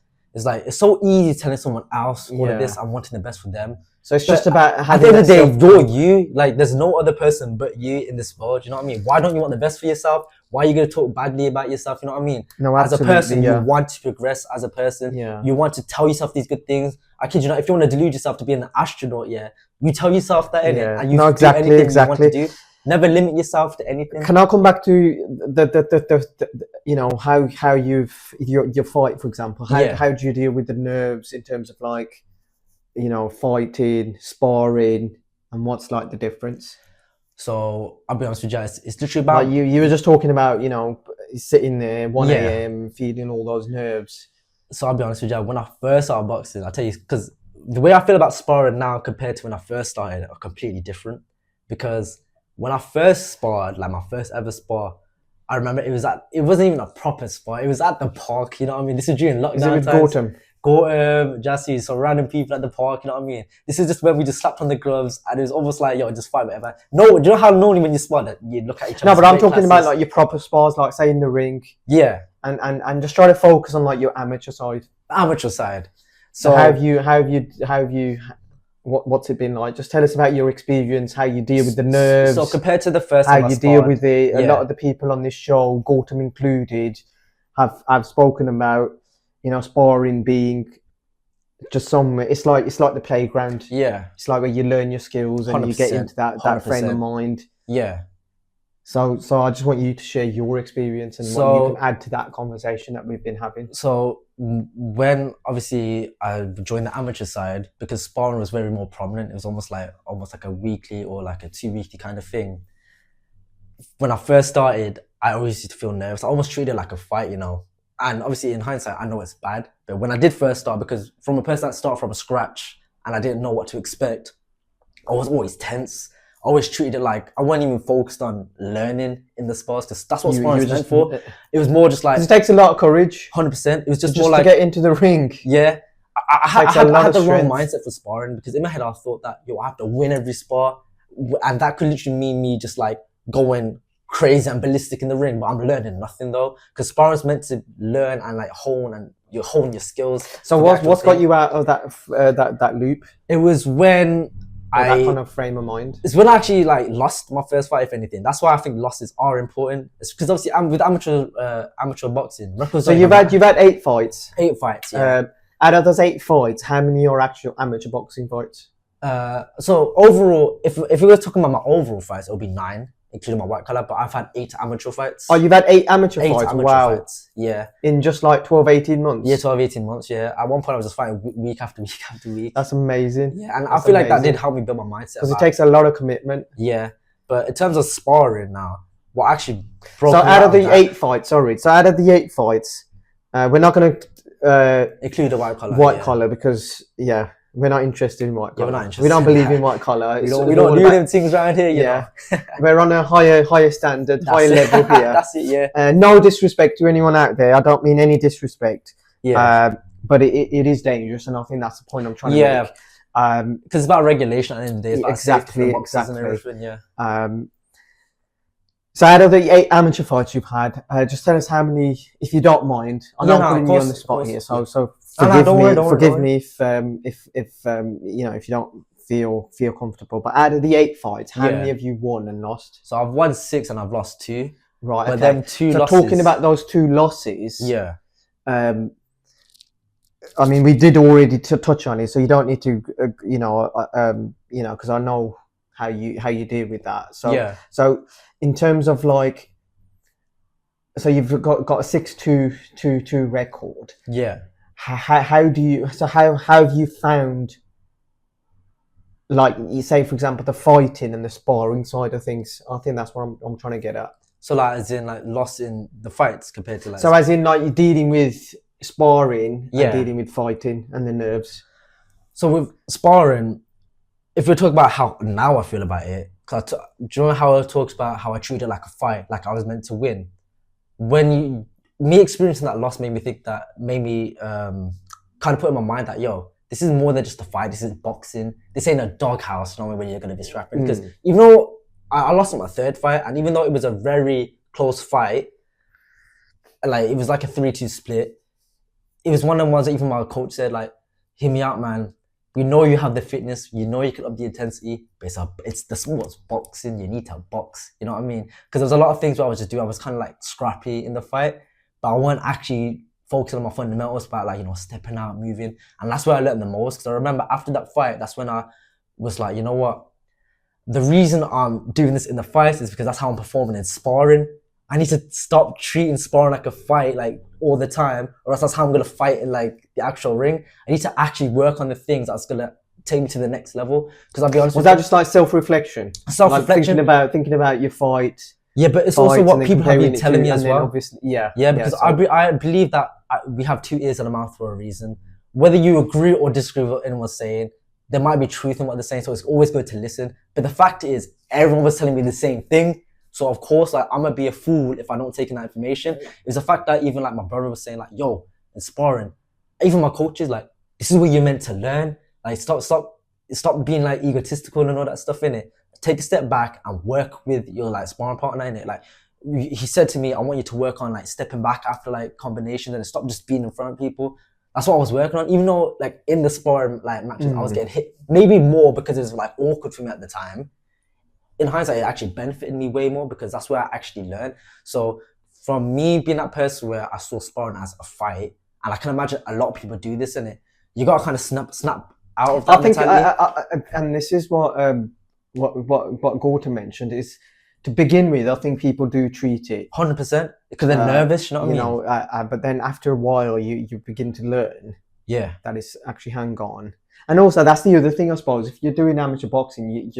like, it's so easy telling someone else all of this and wanting the best for them. So it's just about at the end of the day, you're you. Like, there's no other person but you in this world. You know what I mean? Why don't you want the best for yourself? Why are you going to talk badly about yourself? You know what I mean? No, as a person, yeah. you want to progress as a person. Yeah. You want to tell yourself these good things. I kid you not, if you want to delude yourself to be an astronaut, you tell yourself that, innit? And you do anything you want to do. Never limit yourself to anything. Can I come back to the you know, how you've your fight, for example? How do you deal with the nerves in terms of, like, you know, fighting, sparring, and what's like the difference? So I'll be honest with you, it's literally about, like you were just talking about, you know, sitting there 1 a.m. feeling all those nerves. So I'll be honest with you, when I first started boxing, I'll tell you, because the way I feel about sparring now compared to when I first started are completely different. Because when I first sparred, like my first ever spar, I remember it wasn't even a proper spar. It was at the park, you know what I mean? This is during lockdown. Is it with times. Gorham, Jassy, so random people at the park, you know what I mean? This is just when we just slapped on the gloves, and it was almost like, yo, just fight whatever. No, do you know how normally when you spar that you look at each other? No, but I'm talking about like your proper spars, like say in the ring. Yeah. And just try to focus on like your amateur side. Amateur side. So how have you what's it been like? Just tell us about your experience, how you deal with the nerves. So compared to the first time how I you sparred, deal with it. A lot of the people on this show, Gautam included, have spoken about, you know, sparring being just somewhere. It's like the playground. Yeah. It's like where you learn your skills and you get into that frame of mind. Yeah. So I just want you to share your experience and what you can add to that conversation that we've been having. So when obviously I joined the amateur side, because sparring was very more prominent, it was almost like a weekly or like a 2-weekly kind of thing. When I first started, I always used to feel nervous. I almost treated it like a fight, you know. And obviously in hindsight, I know it's bad. But when I did first start, because from a person that started from scratch and I didn't know what to expect, I was always tense. I always treated it like I wasn't even focused on learning in the spars because that's what sparring is meant for. It was more just like it takes a lot of courage. 100%. It was just Just more like to get into the ring. yeah. I Takes had a lot of the wrong strength. mindset for sparring because in my head I thought that I have to win every spar, and that could literally mean me just like going crazy and ballistic in the ring. But I'm learning nothing though, because sparring is meant to learn and like hone your skills. So what's got you out of that loop? It was when that kind of frame of mind. It's when I actually like lost my first fight, if anything. That's why I think losses are important. It's because obviously I'm with amateur boxing. So you've had 8 fights. 8 fights. Yeah. Out of those 8 fights, how many are actual amateur boxing fights? So overall, if we were talking about my overall fights, it would be 9, including my white collar. But I've had 8 amateur fights. Oh, you've had 8 amateur fights. Amateur wow. Fights. Yeah. In just like 12, 18 months. Yeah, 12, 18 months. Yeah. At one point, I was just fighting week after week after week. That's amazing. Yeah, and I feel like that did help me build my mindset. Because it takes a lot of commitment. Yeah, but in terms of sparring now, what actually broke so me out of the 8 fights, so out of the 8 fights, we're not going to include the white collar. White collar because we're not interested in white collar. Yeah, we're not interested. We don't believe in white collar. We don't do them things around here. You know? We're on a higher standard, higher level here. That's it. Yeah. No disrespect to anyone out there. I don't mean any disrespect. Yeah. But it is dangerous, and I think that's the point I'm trying to make. Because it's about regulation at the end of the day. It's about exactly. And everything, yeah. So out of the 8 amateur fights you've had, just tell us how many, if you don't mind. I know I'm putting you on the spot here, so forgive me if you don't feel comfortable. But out of the 8 fights, how many have you won and lost? So I've won 6 and I've lost 2. Right. But then 2 losses. So talking about those 2 losses. Yeah. I mean, we did already touch on it, so you don't need to, because I know how you deal with that. So So in terms of like, so you've got a 6-2 record. Yeah. How have you found, like you say, for example, the fighting and the sparring side of things? I think that's what I'm trying to get at. So like, as in like loss in the fights compared to like. So as in like you're dealing with sparring and dealing with fighting and the nerves. So with sparring, if we're talking about how now I feel about it, do you know how I talks about how I treat it like a fight, like I was meant to win? Me experiencing that loss made me think that, made me kind of put in my mind that, this is more than just a fight. This is boxing. This ain't a doghouse, when you're going to be scrapping. Because even though I lost in my 3rd fight, and even though it was a very close fight, like it was like a 3-2 split, it was one of the ones that even my coach said, like, hear me out, man. We know you have the fitness, you know you can up the intensity, but it's the sport's boxing, you need to box, you know what I mean? Because there was a lot of things where I was kind of like scrappy in the fight, but I wasn't actually focusing on my fundamentals about like, stepping out, moving. And that's where I learned the most, because I remember after that fight, that's when I was like, you know what? The reason I'm doing this in the fights is because that's how I'm performing in sparring. I need to stop treating sparring like a fight like all the time, or else that's how I'm going to fight in like the actual ring. I need to actually work on the things that's going to take me to the next level. Because I'll be honest, was that just like self-reflection? Self-reflection, like thinking about your fight. Yeah, but it's also what people have been telling me as well. Obviously, because I believe that we have 2 ears and a mouth for a reason. Whether you agree or disagree with what anyone's saying, there might be truth in what they're saying, so it's always good to listen. But the fact is, everyone was telling me the same thing. So of course, like, I'm gonna be a fool if I don't take in that information. It's the fact that even like my brother was saying, like, in sparring, even my coaches, like, this is what you're meant to learn. Like, stop being like egotistical and all that stuff in it. Take a step back and work with your like sparring partner in it. Like, he said to me, I want you to work on like stepping back after like combinations and stop just being in front of people. That's what I was working on. Even though like in the sparring like matches, I was getting hit maybe more because it was like awkward for me at the time. In hindsight, it actually benefited me way more because that's where I actually learned. So from me being that person where I saw sparring as a fight, and I can imagine a lot of people do this in it, you got to kind of snap out of that mentality. And this is what Gordon mentioned is, to begin with, I think people do treat it 100% because they're nervous. You know what I mean? But then after a while, you begin to learn. Yeah, that is actually hang on. And also, that's the other thing, I suppose. If you're doing amateur boxing,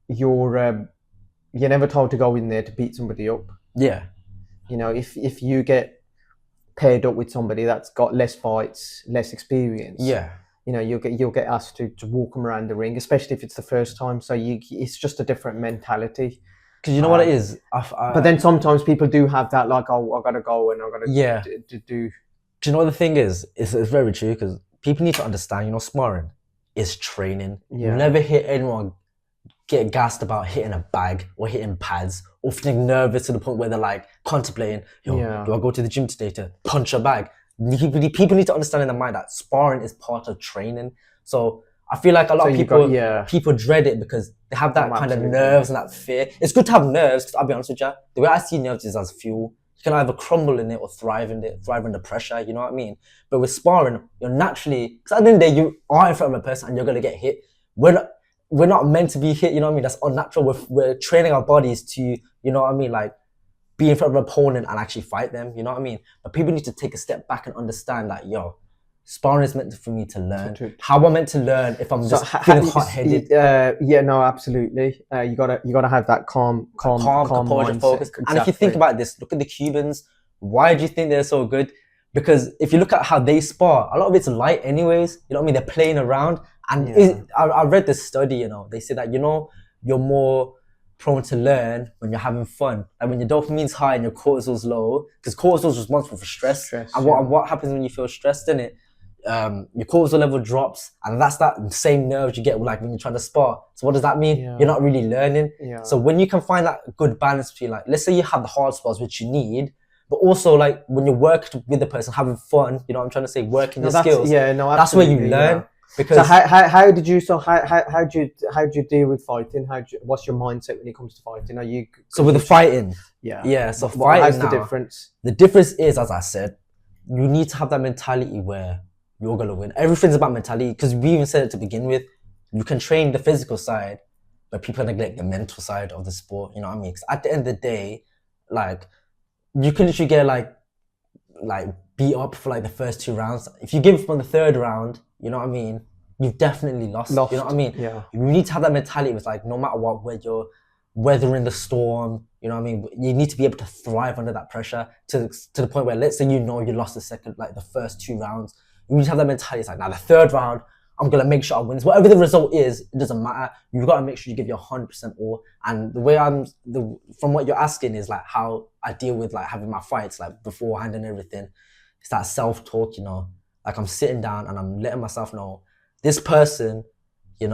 you're never told to go in there to beat somebody up. Yeah. If you get paired up with somebody that's got less fights, less experience. Yeah. you'll get asked to walk them around the ring, especially if it's the first time. So it's just a different mentality. Because you know what it is. But then sometimes people do have that, like, oh, I gotta go and I gotta Yeah. do. Do you know what the thing is? It's very true, because people need to understand, sparring is training. Yeah. You never hear anyone get gassed about hitting a bag or hitting pads or feeling nervous to the point where they're like contemplating, do I go to the gym today to punch a bag? People need to understand in their mind that sparring is part of training. So I feel like a lot of people dread it because they have that kind of nerves and that fear. It's good to have nerves, because I'll be honest with you, the way I see nerves is as fuel. You can either crumble in it or thrive in it, thrive under pressure, you know what I mean? But with sparring, you're naturally, because at the end of the day, you are in front of a person and you're going to get hit. We're not meant to be hit, you know what I mean? That's unnatural. We're training our bodies to, you know what I mean, like, be in front of an opponent and actually fight them, you know what I mean? But people need to take a step back and understand that, sparring is meant for me to learn. How I'm meant to learn if I'm just feeling hot-headed. No, absolutely. You gotta have that calm composure, focus. Exactly. And if you think about this, look at the Cubans. Why do you think they're so good? Because if you look at how they spar, a lot of it's light anyways. You know what I mean? They're playing around. And I read this study, they say that, you're more prone to learn when you're having fun. Like when your dopamine's high and your cortisol's low, because cortisol's responsible for stress. And what happens when you feel stressed in it? Your cortisol level drops, and that's that same nerves you get like when you're trying to spar. So what does that mean? You're not really learning. So when you can find that good balance between, like, let's say you have the hard spars, which you need, but also like when you work with the person, having fun, you know what I'm trying to say, working your skills. That's where you learn. Because so how did you deal with fighting? What's your mindset when it comes to fighting? Are you so with the fighting? So fighting, how's the difference? The difference is, as I said, you need to have that mentality where you're gonna win. Everything's about mentality, because we even said it to begin with. You can train the physical side, but people neglect the mental side of the sport. You know what I mean? Because at the end of the day, like, you can literally get like beat up for like the first 2 rounds. If you give up on the 3rd round, you know what I mean, you've definitely lost. You know what I mean? You need to have that mentality. It's like, no matter what, where you're weathering the storm, you know what I mean, you need to be able to thrive under that pressure to the point where, let's say you lost the first 2 rounds, you need to have that mentality. It's like, now the 3rd round, I'm gonna make sure I win. Whatever the result is, it doesn't matter. You've got to make sure you give your 100% all. And the way from what you're asking is like how I deal with like having my fights, like beforehand and everything. It's that self-talk, like I'm sitting down and I'm letting myself know this person, he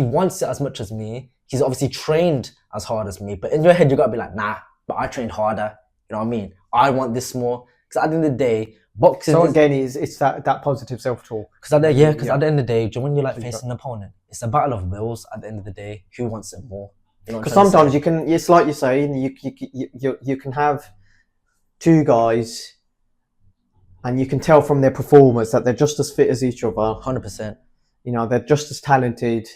wants it as much as me. He's obviously trained as hard as me, but in your head you gotta be like, nah, but I trained harder. You know what I mean? I want this more. Because at the end of the day, boxing. So again, it's that positive self-talk. Because at the end of the day, when you're like facing an opponent, it's a battle of wills. At the end of the day, who wants it more? Because sometimes you can. It's like you're saying, you can have 2 guys, and you can tell from their performance that they're just as fit as each other. 100%. They're just as talented.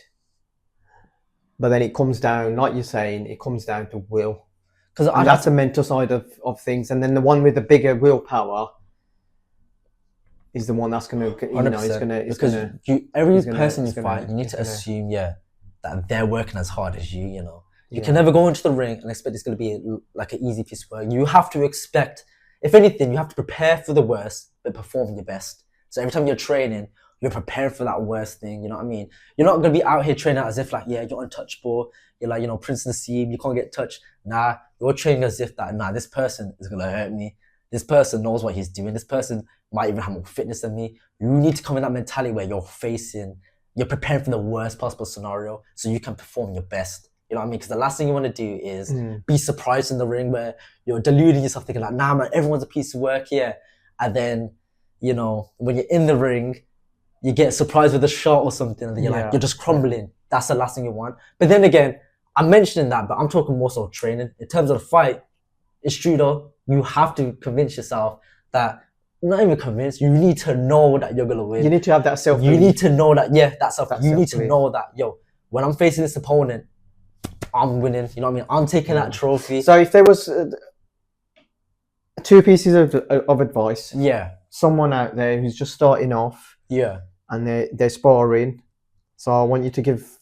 But then it comes down, like you're saying, it comes down to will. Because that's the mental side of things. And then the one with the bigger willpower is the one that's going to, every person you fight, you need to assume, that they're working as hard as you, You can never go into the ring and expect it's going to be like an easy piece of work. You have to expect, if anything, you have to prepare for the worst, but perform your best. So every time you're training, you're prepared for that worst thing, you know what I mean? You're not going to be out here training as if like, you're untouchable. You're like, Prince Nassim, you can't get touched. Nah, you're training as if that, this person is going to hurt me. This person knows what he's doing. This person might even have more fitness than me. You need to come in that mentality where you're preparing for the worst possible scenario so you can perform your best. You know what I mean? Because the last thing you want to do is be surprised in the ring where you're deluding yourself, thinking like, nah, man, everyone's a piece of work here. And then, when you're in the ring, you get surprised with a shot or something, and then you're just crumbling. That's the last thing you want. But then again, I'm mentioning that, but I'm talking more so training. In terms of the fight, it's true though. You have to convince yourself that, not even convinced, you need to know that you're going to win. You need to have that self-belief. You need to know that, that's self-belief. You need to know that, when I'm facing this opponent, I'm winning. You know what I mean? I'm taking that trophy. So if there was 2 pieces of advice, someone out there who's just starting off, and they're sparring, so I want you to give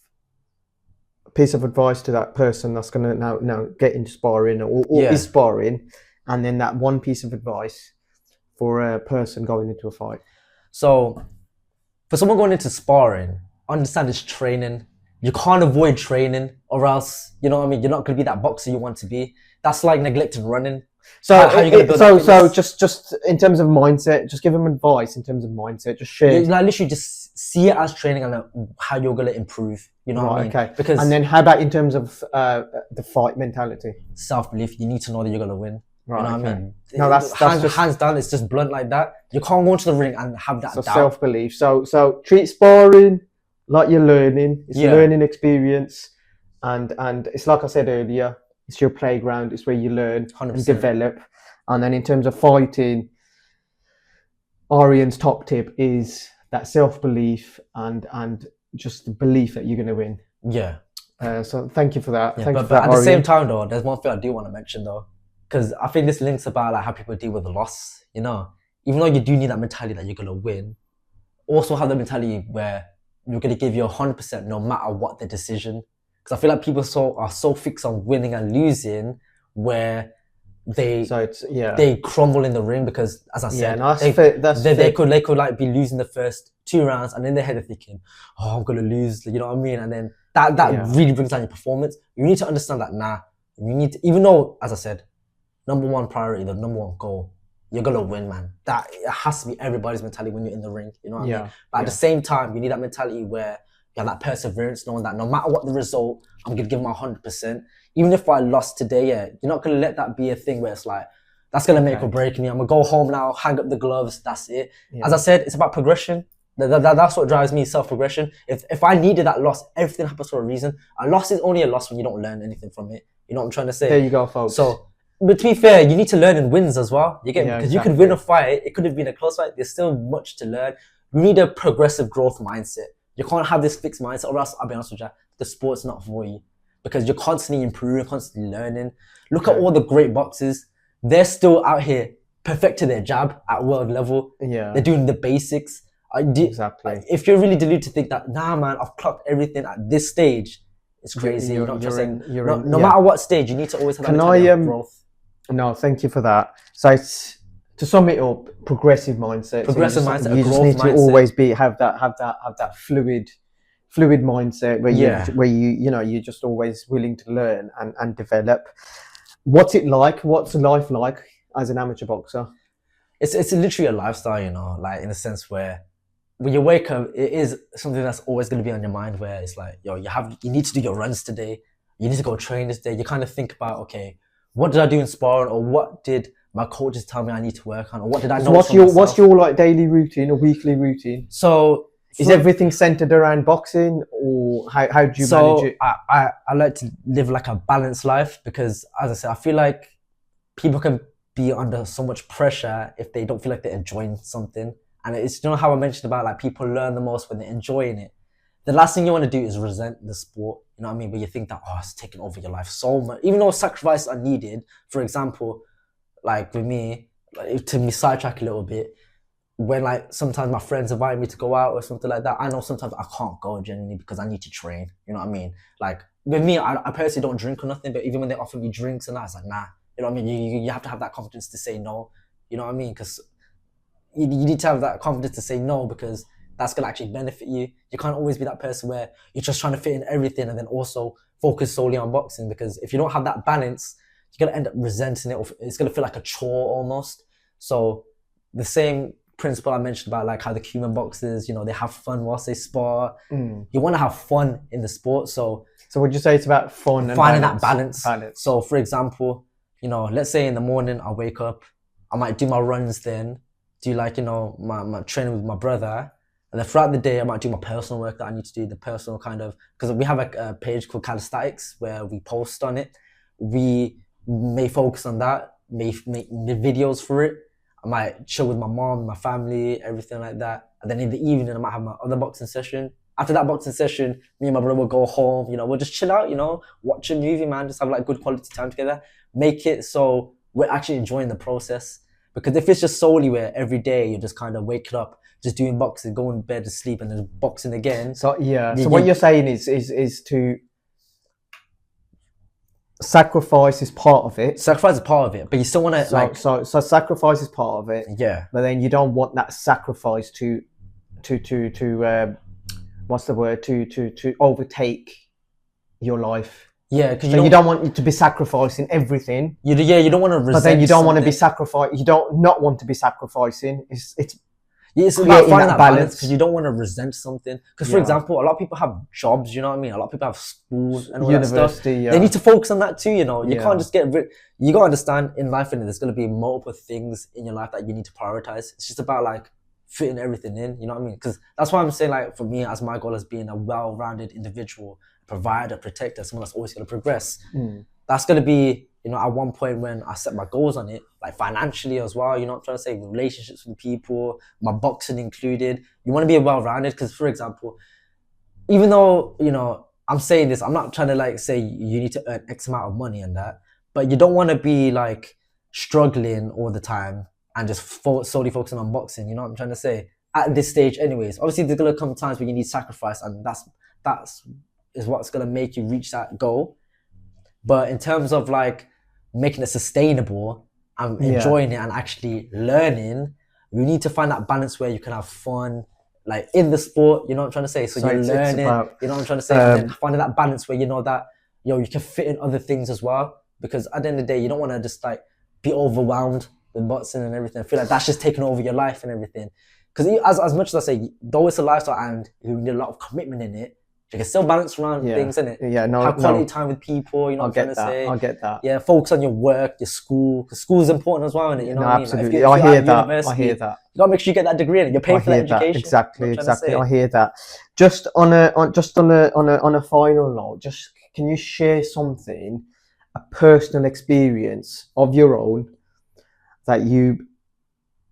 a piece of advice to that person that's going to now get into sparring or is sparring, and then that one piece of advice for a person going into a fight. So For someone going into sparring, understand it's training. You can't avoid training, or else, you know what I mean, you're not going to be that boxer you want to be. That's like neglecting running. So, How are you going to build that so fitness? just in terms of mindset, just give them advice in terms of mindset. Just share. Like literally just see it as training and how you're going to improve. You know what I Right. mean? Okay. Because And then how about in terms of the fight mentality? self-belief, you need to know that you're going to win. You know Right. what I Okay. mean? No, that's just Hands down, it's just blunt like that. You can't go into the ring and have that so doubt. self belief. So treat sparring like you're learning. It's a Yeah. learning experience, and it's like I said earlier, it's your playground. It's where you learn and 100%. develop. And then in terms of fighting, Aryan's top tip is that self belief and just the belief that you're going to win. Yeah. So thank you for that. Yeah, Thank you but for that, at the same Aryan. time though, there's one thing I do want to mention though, because I think this links about like how people deal with the loss. You know, even though you do need that mentality that you're gonna win, also have the mentality where you're gonna give your 100% no matter what the decision. Because I feel like people are so fixed on winning and losing, where they So it's they crumble in the ring because, as I said, no, that's fair. That's they fair. could like be losing the first 2 rounds, and in their head they're thinking, "Oh, I'm gonna lose," you know what I mean? And then that Yeah. really brings down your performance. You need to understand that you need to, even though, as I said, number one priority, the number one goal, you're gonna win, man. That it has to be everybody's mentality when you're in the ring. You know what I mean? But at the same time, you need that mentality where you have that perseverance, knowing that no matter what the result, I'm gonna give my 100%. Even if I lost today, yeah, you're not gonna let that be a thing where it's like, that's gonna make or break me. I'm gonna go home now, hang up the gloves. That's it. Yeah. As I said, it's about progression. That's what drives me, self-progression. If I needed that loss, everything happens for a reason. A loss is only a loss when you don't learn anything from it. You know what I'm trying to say? There you go, folks. So, but to be fair, you need to learn in wins as well. You get me? Yeah, Because you could win a fight. It could have been a close fight. There's still much to learn. You need a progressive growth mindset. You can't have this fixed mindset, or else, I'll be honest with you, the sport's not for you. Because you're constantly improving, constantly learning. Look at all the great boxers. They're still out here perfecting their jab at world level. Yeah. They're doing the basics. Exactly. If you're really deluded to think that, nah, man, I've clocked everything at this stage, it's crazy. No matter what stage, you need to always have that mentality of growth. No, thank you for that. So to sum it up, progressive mindset. Progressive mindset. You just need to always have that fluid mindset where you're just always willing to learn and develop. What's it like? What's life like as an amateur boxer? It's literally a lifestyle, you know, like in a sense where when you wake up, it is something that's always going to be on your mind, where it's like, yo, you need to do your runs today. You need to go train this day. You kind of think about, okay, what did I do in sparring, or what did my coaches tell me I need to work on, or what did I know? What's your like daily routine or weekly routine? So is everything centered around boxing, or how do you manage it? I like to live like a balanced life, because, as I said, I feel like people can be under so much pressure if they don't feel like they're enjoying something. And it's, you know how I mentioned about like people learn the most when they're enjoying it. The last thing you want to do is resent the sport, you know what I mean? But you think that, oh, it's taking over your life so much. Even though sacrifices are needed, for example, like with me, like, to me sidetrack a little bit, when like sometimes my friends invite me to go out or something like that, I know sometimes I can't go genuinely because I need to train, you know what I mean? Like with me, I personally don't drink or nothing, but even when they offer me drinks and that, it's like, nah, you know what I mean? You have to have that confidence to say no, you know what I mean? Because you need to have that confidence to say no, because that's going to actually benefit you. You can't always be that person where you're just trying to fit in everything and then also focus solely on boxing, because if you don't have that balance, you're going to end up resenting it, or it's going to feel like a chore almost. So the same principle I mentioned about like how the Cuban boxers, you know, they have fun whilst they spar. You want to have fun in the sport. So would you say it's about fun and finding that balance? Balance. So for example, you know, let's say in the morning I wake up, I might do my runs, then do like, you know, my training with my brother. And then throughout the day, I might do my personal work that I need to do, the personal kind of, because we have a page called Calisthenics where we post on it. We may focus on that, may make videos for it. I might chill with my mom, my family, everything like that. And then in the evening, I might have my other boxing session. After that boxing session, me and my brother will go home, you know, we'll just chill out, you know, watch a movie, man, just have like good quality time together. Make it so we're actually enjoying the process. Because if it's just solely where every day you're just kind of waking up, just doing boxing, going to bed to sleep, and then boxing again. So yeah. So what you're saying is to sacrifice is part of it. Sacrifice is part of it, but you still want to so sacrifice is part of it. Yeah. But then you don't want that sacrifice to what's the word, to overtake your life. Yeah, because So you don't want to be sacrificing everything, you don't want to resent but then you don't want to be something. you don't not want to be sacrificing. It's Yeah, it's about creating finding that that balance balance. because you don't want to resent something. Because, for Yeah. example, a lot of people have jobs, you know what I mean? A lot of people have schools and all that stuff. University, yeah. They need to focus on that too, you know? You Yeah. can't just get rid. You got to understand in life, and there's going to be multiple things in your life that you need to prioritize. It's just about like fitting everything in, you know what I mean? Because that's why I'm saying, like, for me, as my goal as being a well rounded individual, provider, protector, someone that's always going to progress. That's going to be, you know, at one point when I set my goals on it, like financially as well, you know what I'm trying to say, relationships with people, my boxing included. You want to be well-rounded because, for example, even though, you know, I'm saying this, I'm not trying to like say you need to earn X amount of money and that, but you don't want to be like struggling all the time and just solely focusing on boxing, you know what I'm trying to say? At this stage anyways. Obviously, there's going to come times where you need sacrifice, and that's is what's going to make you reach that goal. But in terms of like making it sustainable and enjoying it and actually learning, you need to find that balance where you can have fun, like in the sport, you know what I'm trying to say? So you're learning, you know what I'm trying to say? And then finding that balance where you know that, you can fit in other things as well. Because at the end of the day, you don't want to just like be overwhelmed with boxing and everything. I feel like that's just taking over your life and everything. Because as much as I say, though it's a lifestyle and you need a lot of commitment in it, you can still balance around things, innit? Yeah, have quality time with people, you know what I'm trying to say? I get that. Yeah, focus on your work, your school, because school is important as well, innit? You know what I mean? Absolutely. Like, I hear that. You gotta make sure you get that degree in it. You're paying for that education. Exactly. I hear that. Just on a final note, just can you share something, a personal experience of your own that you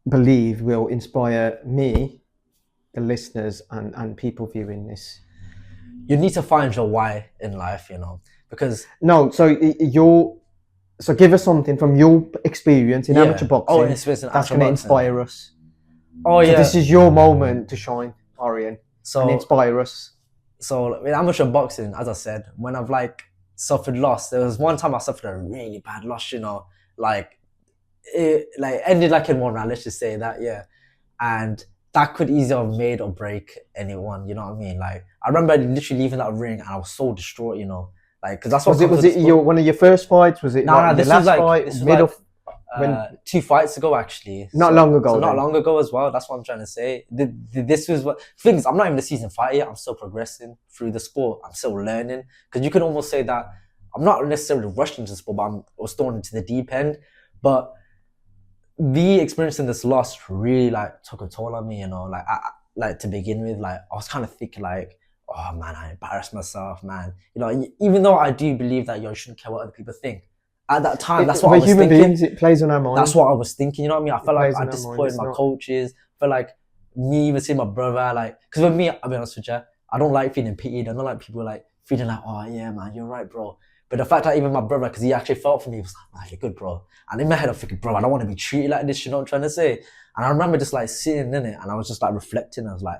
believe will inspire me, the listeners, and people viewing this? You need to find your why in life, you know, because so give us something from your experience in amateur boxing that's going to inspire us. So this is your moment to shine, Aryan, and inspire us. So in amateur boxing, as I said, when I've like suffered loss, there was one time I suffered a really bad loss, you know, like it like ended like in one round, let's just say that, and that could easily have made or break anyone, you know what I mean? Like, I remember literally leaving that ring and I was so distraught, you know? Like, because that's what was it one of your first fights? Was it this was like 2 fights ago, actually. Not long ago. So not long ago as well. That's what I'm trying to say. This was what things. I'm not even a seasoned fighter yet. I'm still progressing through the sport. I'm still learning. Because you can almost say that I'm not necessarily rushing into the sport, but I was thrown into the deep end. But the experience in this loss really like took a toll on me, you know. Like, like to begin with, like I was kind of thinking like, oh man, I embarrassed myself, man. You know, even though I do believe that you shouldn't care what other people think. At that time, that's what I was thinking. Beings, it plays on our mind. That's what I was thinking. You know what I mean? I felt like I disappointed my coaches. I felt like me even seeing my brother, like, because with me, I'll be honest with you, I don't like feeling pitied. I don't like people like feeling like, oh yeah, man, you're right, bro. But the fact that even my brother, because he actually felt for me, was like, man, you're good, bro. And in my head, I'm thinking, bro, I don't want to be treated like this, you know what I'm trying to say? And I remember just like sitting in it and I was just like reflecting. I was like,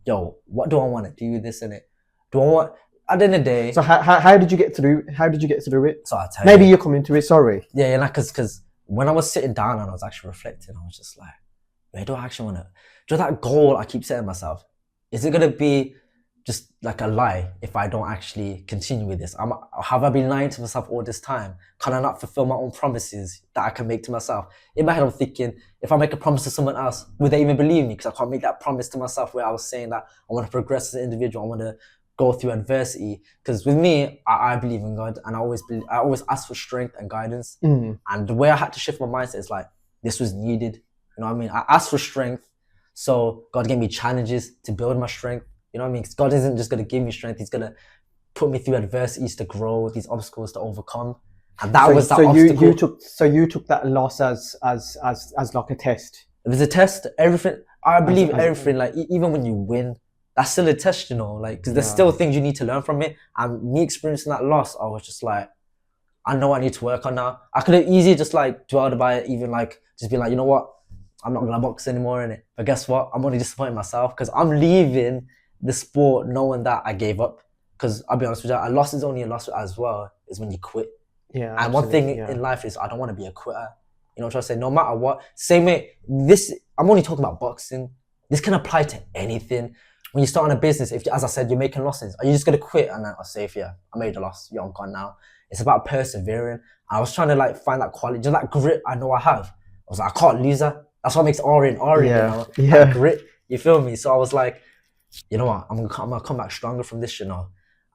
yo, what do I want to do with this in it? Do I want, at the end of the day. So how did you get through? How did you get through it? So I'll tell Maybe you're coming to it, sorry. Yeah, like, because when I was sitting down and I was actually reflecting, I was just like, where do I actually want to, do that goal I keep setting myself, is it going to be just like a lie if I don't actually continue with this? Have I been lying to myself all this time? Can I not fulfill my own promises that I can make to myself? In my head, I'm thinking, if I make a promise to someone else, would they even believe me? Because I can't make that promise to myself where I was saying that I want to progress as an individual, I want to go through adversity. Because with me, I believe in God, and I always ask for strength and guidance. And the way I had to shift my mindset is like, this was needed. You know what I mean? I asked for strength, so God gave me challenges to build my strength. You know what I mean? Because God isn't just going to give me strength. He's going to put me through adversities to grow, these obstacles to overcome. And that was that obstacle. You took that loss as like a test. It was a test. Everything. I believe everything. Like, even when you win, that's still a test, you know. Like, because there's still things you need to learn from it. And me experiencing that loss, I was just like, I know I need to work on now. I could have easily just like dwelled about it, even like just be like, you know what, I'm not gonna box anymore in it. But guess what? I'm only disappointing myself because I'm leaving the sport knowing that I gave up. Because I'll be honest with you, a loss is only a loss as well, is when you quit. Yeah. And one thing in life is I don't want to be a quitter. You know what I'm trying to say? No matter what. Same way, I'm only talking about boxing. this can apply to anything. When you start on a business, if, as I said, you're making losses, are you just gonna quit and I'll say, yeah, I made a loss, yeah, I'm gone now. It's about persevering. I was trying to like find that quality, just that grit I know I have. I was like, I can't lose that. That's what makes Aryan, Yeah, you know, yeah. that grit. You feel me? So I was like, you know what, I'm gonna come back stronger from this, you know.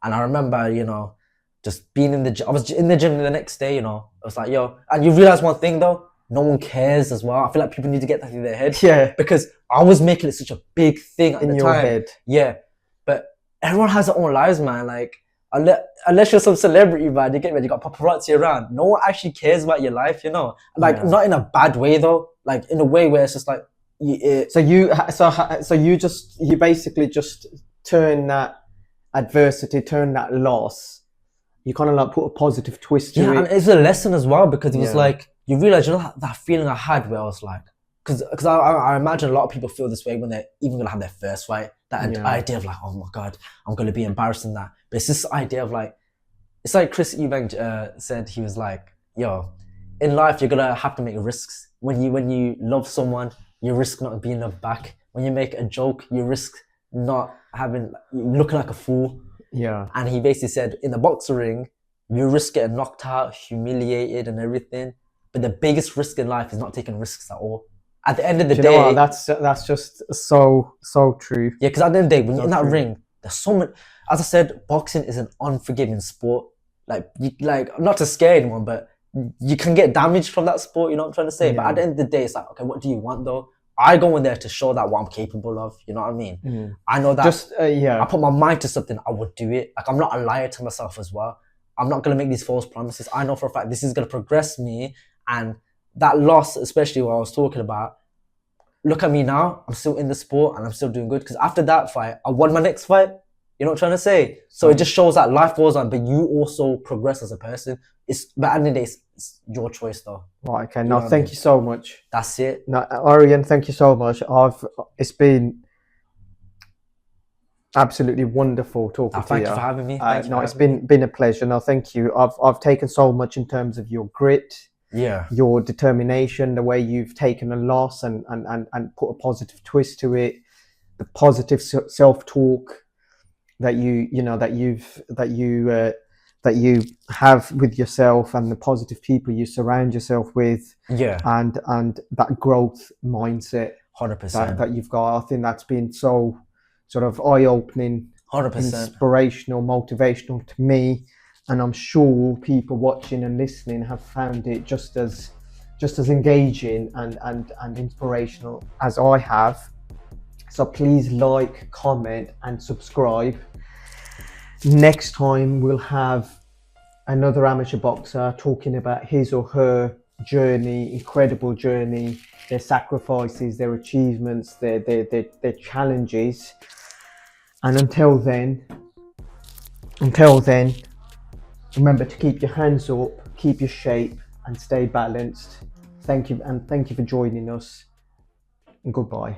And I remember, you know, just being in the gym. I was in the gym the next day, you know. I was like, yo, and you realize one thing though, no one cares as well. I feel like people need to get that in their head. Yeah. Because I was making it such a big thing at In the your time. head. Yeah. But everyone has their own lives, man. Like, unless you're some celebrity, man, you get me, you got paparazzi around. No one actually cares about your life, you know. Like, Yeah. not in a bad way though. Like, in a way where it's just like, So you basically just turn that adversity, turn that loss. You kind of like put a positive twist to yeah, it. and it's a lesson as well, because it was Yeah. like, you realize, you know, that feeling I had where I was like, because I imagine a lot of people feel this way when they're even gonna have their first fight. That Yeah. idea of like, oh my god, I'm gonna be embarrassed in that. But it's this idea of like, it's like Chris Eubank said. He was like, yo, in life you're gonna have to make risks. When you love someone, you risk not being loved back. When you make a joke, you risk not looking like a fool. Yeah. And he basically said, in the boxing ring, you risk getting knocked out, humiliated, and everything. But the biggest risk in life is not taking risks at all. At the end of the Do you day, know what? That's just so true. yeah, because at the end of the day, when you're in that true. ring, there's so much. As I said, boxing is an unforgiving sport. Like, not to scare anyone, but you can get damaged from that sport. You know what I'm trying to say? But Yeah. at the end of the day, it's like, okay, what do you want though? I go in there to show that what I'm capable of. You know what I mean? I know that. Just I put my mind to something, I would do it. Like, I'm not a liar to myself as well. I'm not gonna make these false promises. I know for a fact this is gonna progress me, and that loss, especially what I was talking about. Look at me now. I'm still in the sport and I'm still doing good, because after that fight, I won my next fight. You know what I'm trying to say? So it just shows that life goes on, but you also progress as a person. But at the end of the day, it's your choice though. right. Okay. You No, know what I thank mean? you so much. That's it. No, Aryan, thank you so much. It's been absolutely wonderful talking to Thank you. you for having me. It's been a pleasure. No, thank you. I've taken so much in terms of your grit, Yeah. your determination, the way you've taken a loss and put a positive twist to it, the positive self-talk that you have with yourself, and the positive people you surround yourself with, Yeah. and that growth mindset 100%. that you've got. I think that's been so sort of eye-opening, 100%. inspirational, motivational to me, and I'm sure people watching and listening have found it just as engaging and inspirational as I have. So please like, comment, and subscribe. Next time we'll have another amateur boxer talking about his or her journey, incredible journey, their sacrifices, their achievements, their challenges. And until then, remember to keep your hands up, keep your shape, and stay balanced. Thank you for joining us, and goodbye.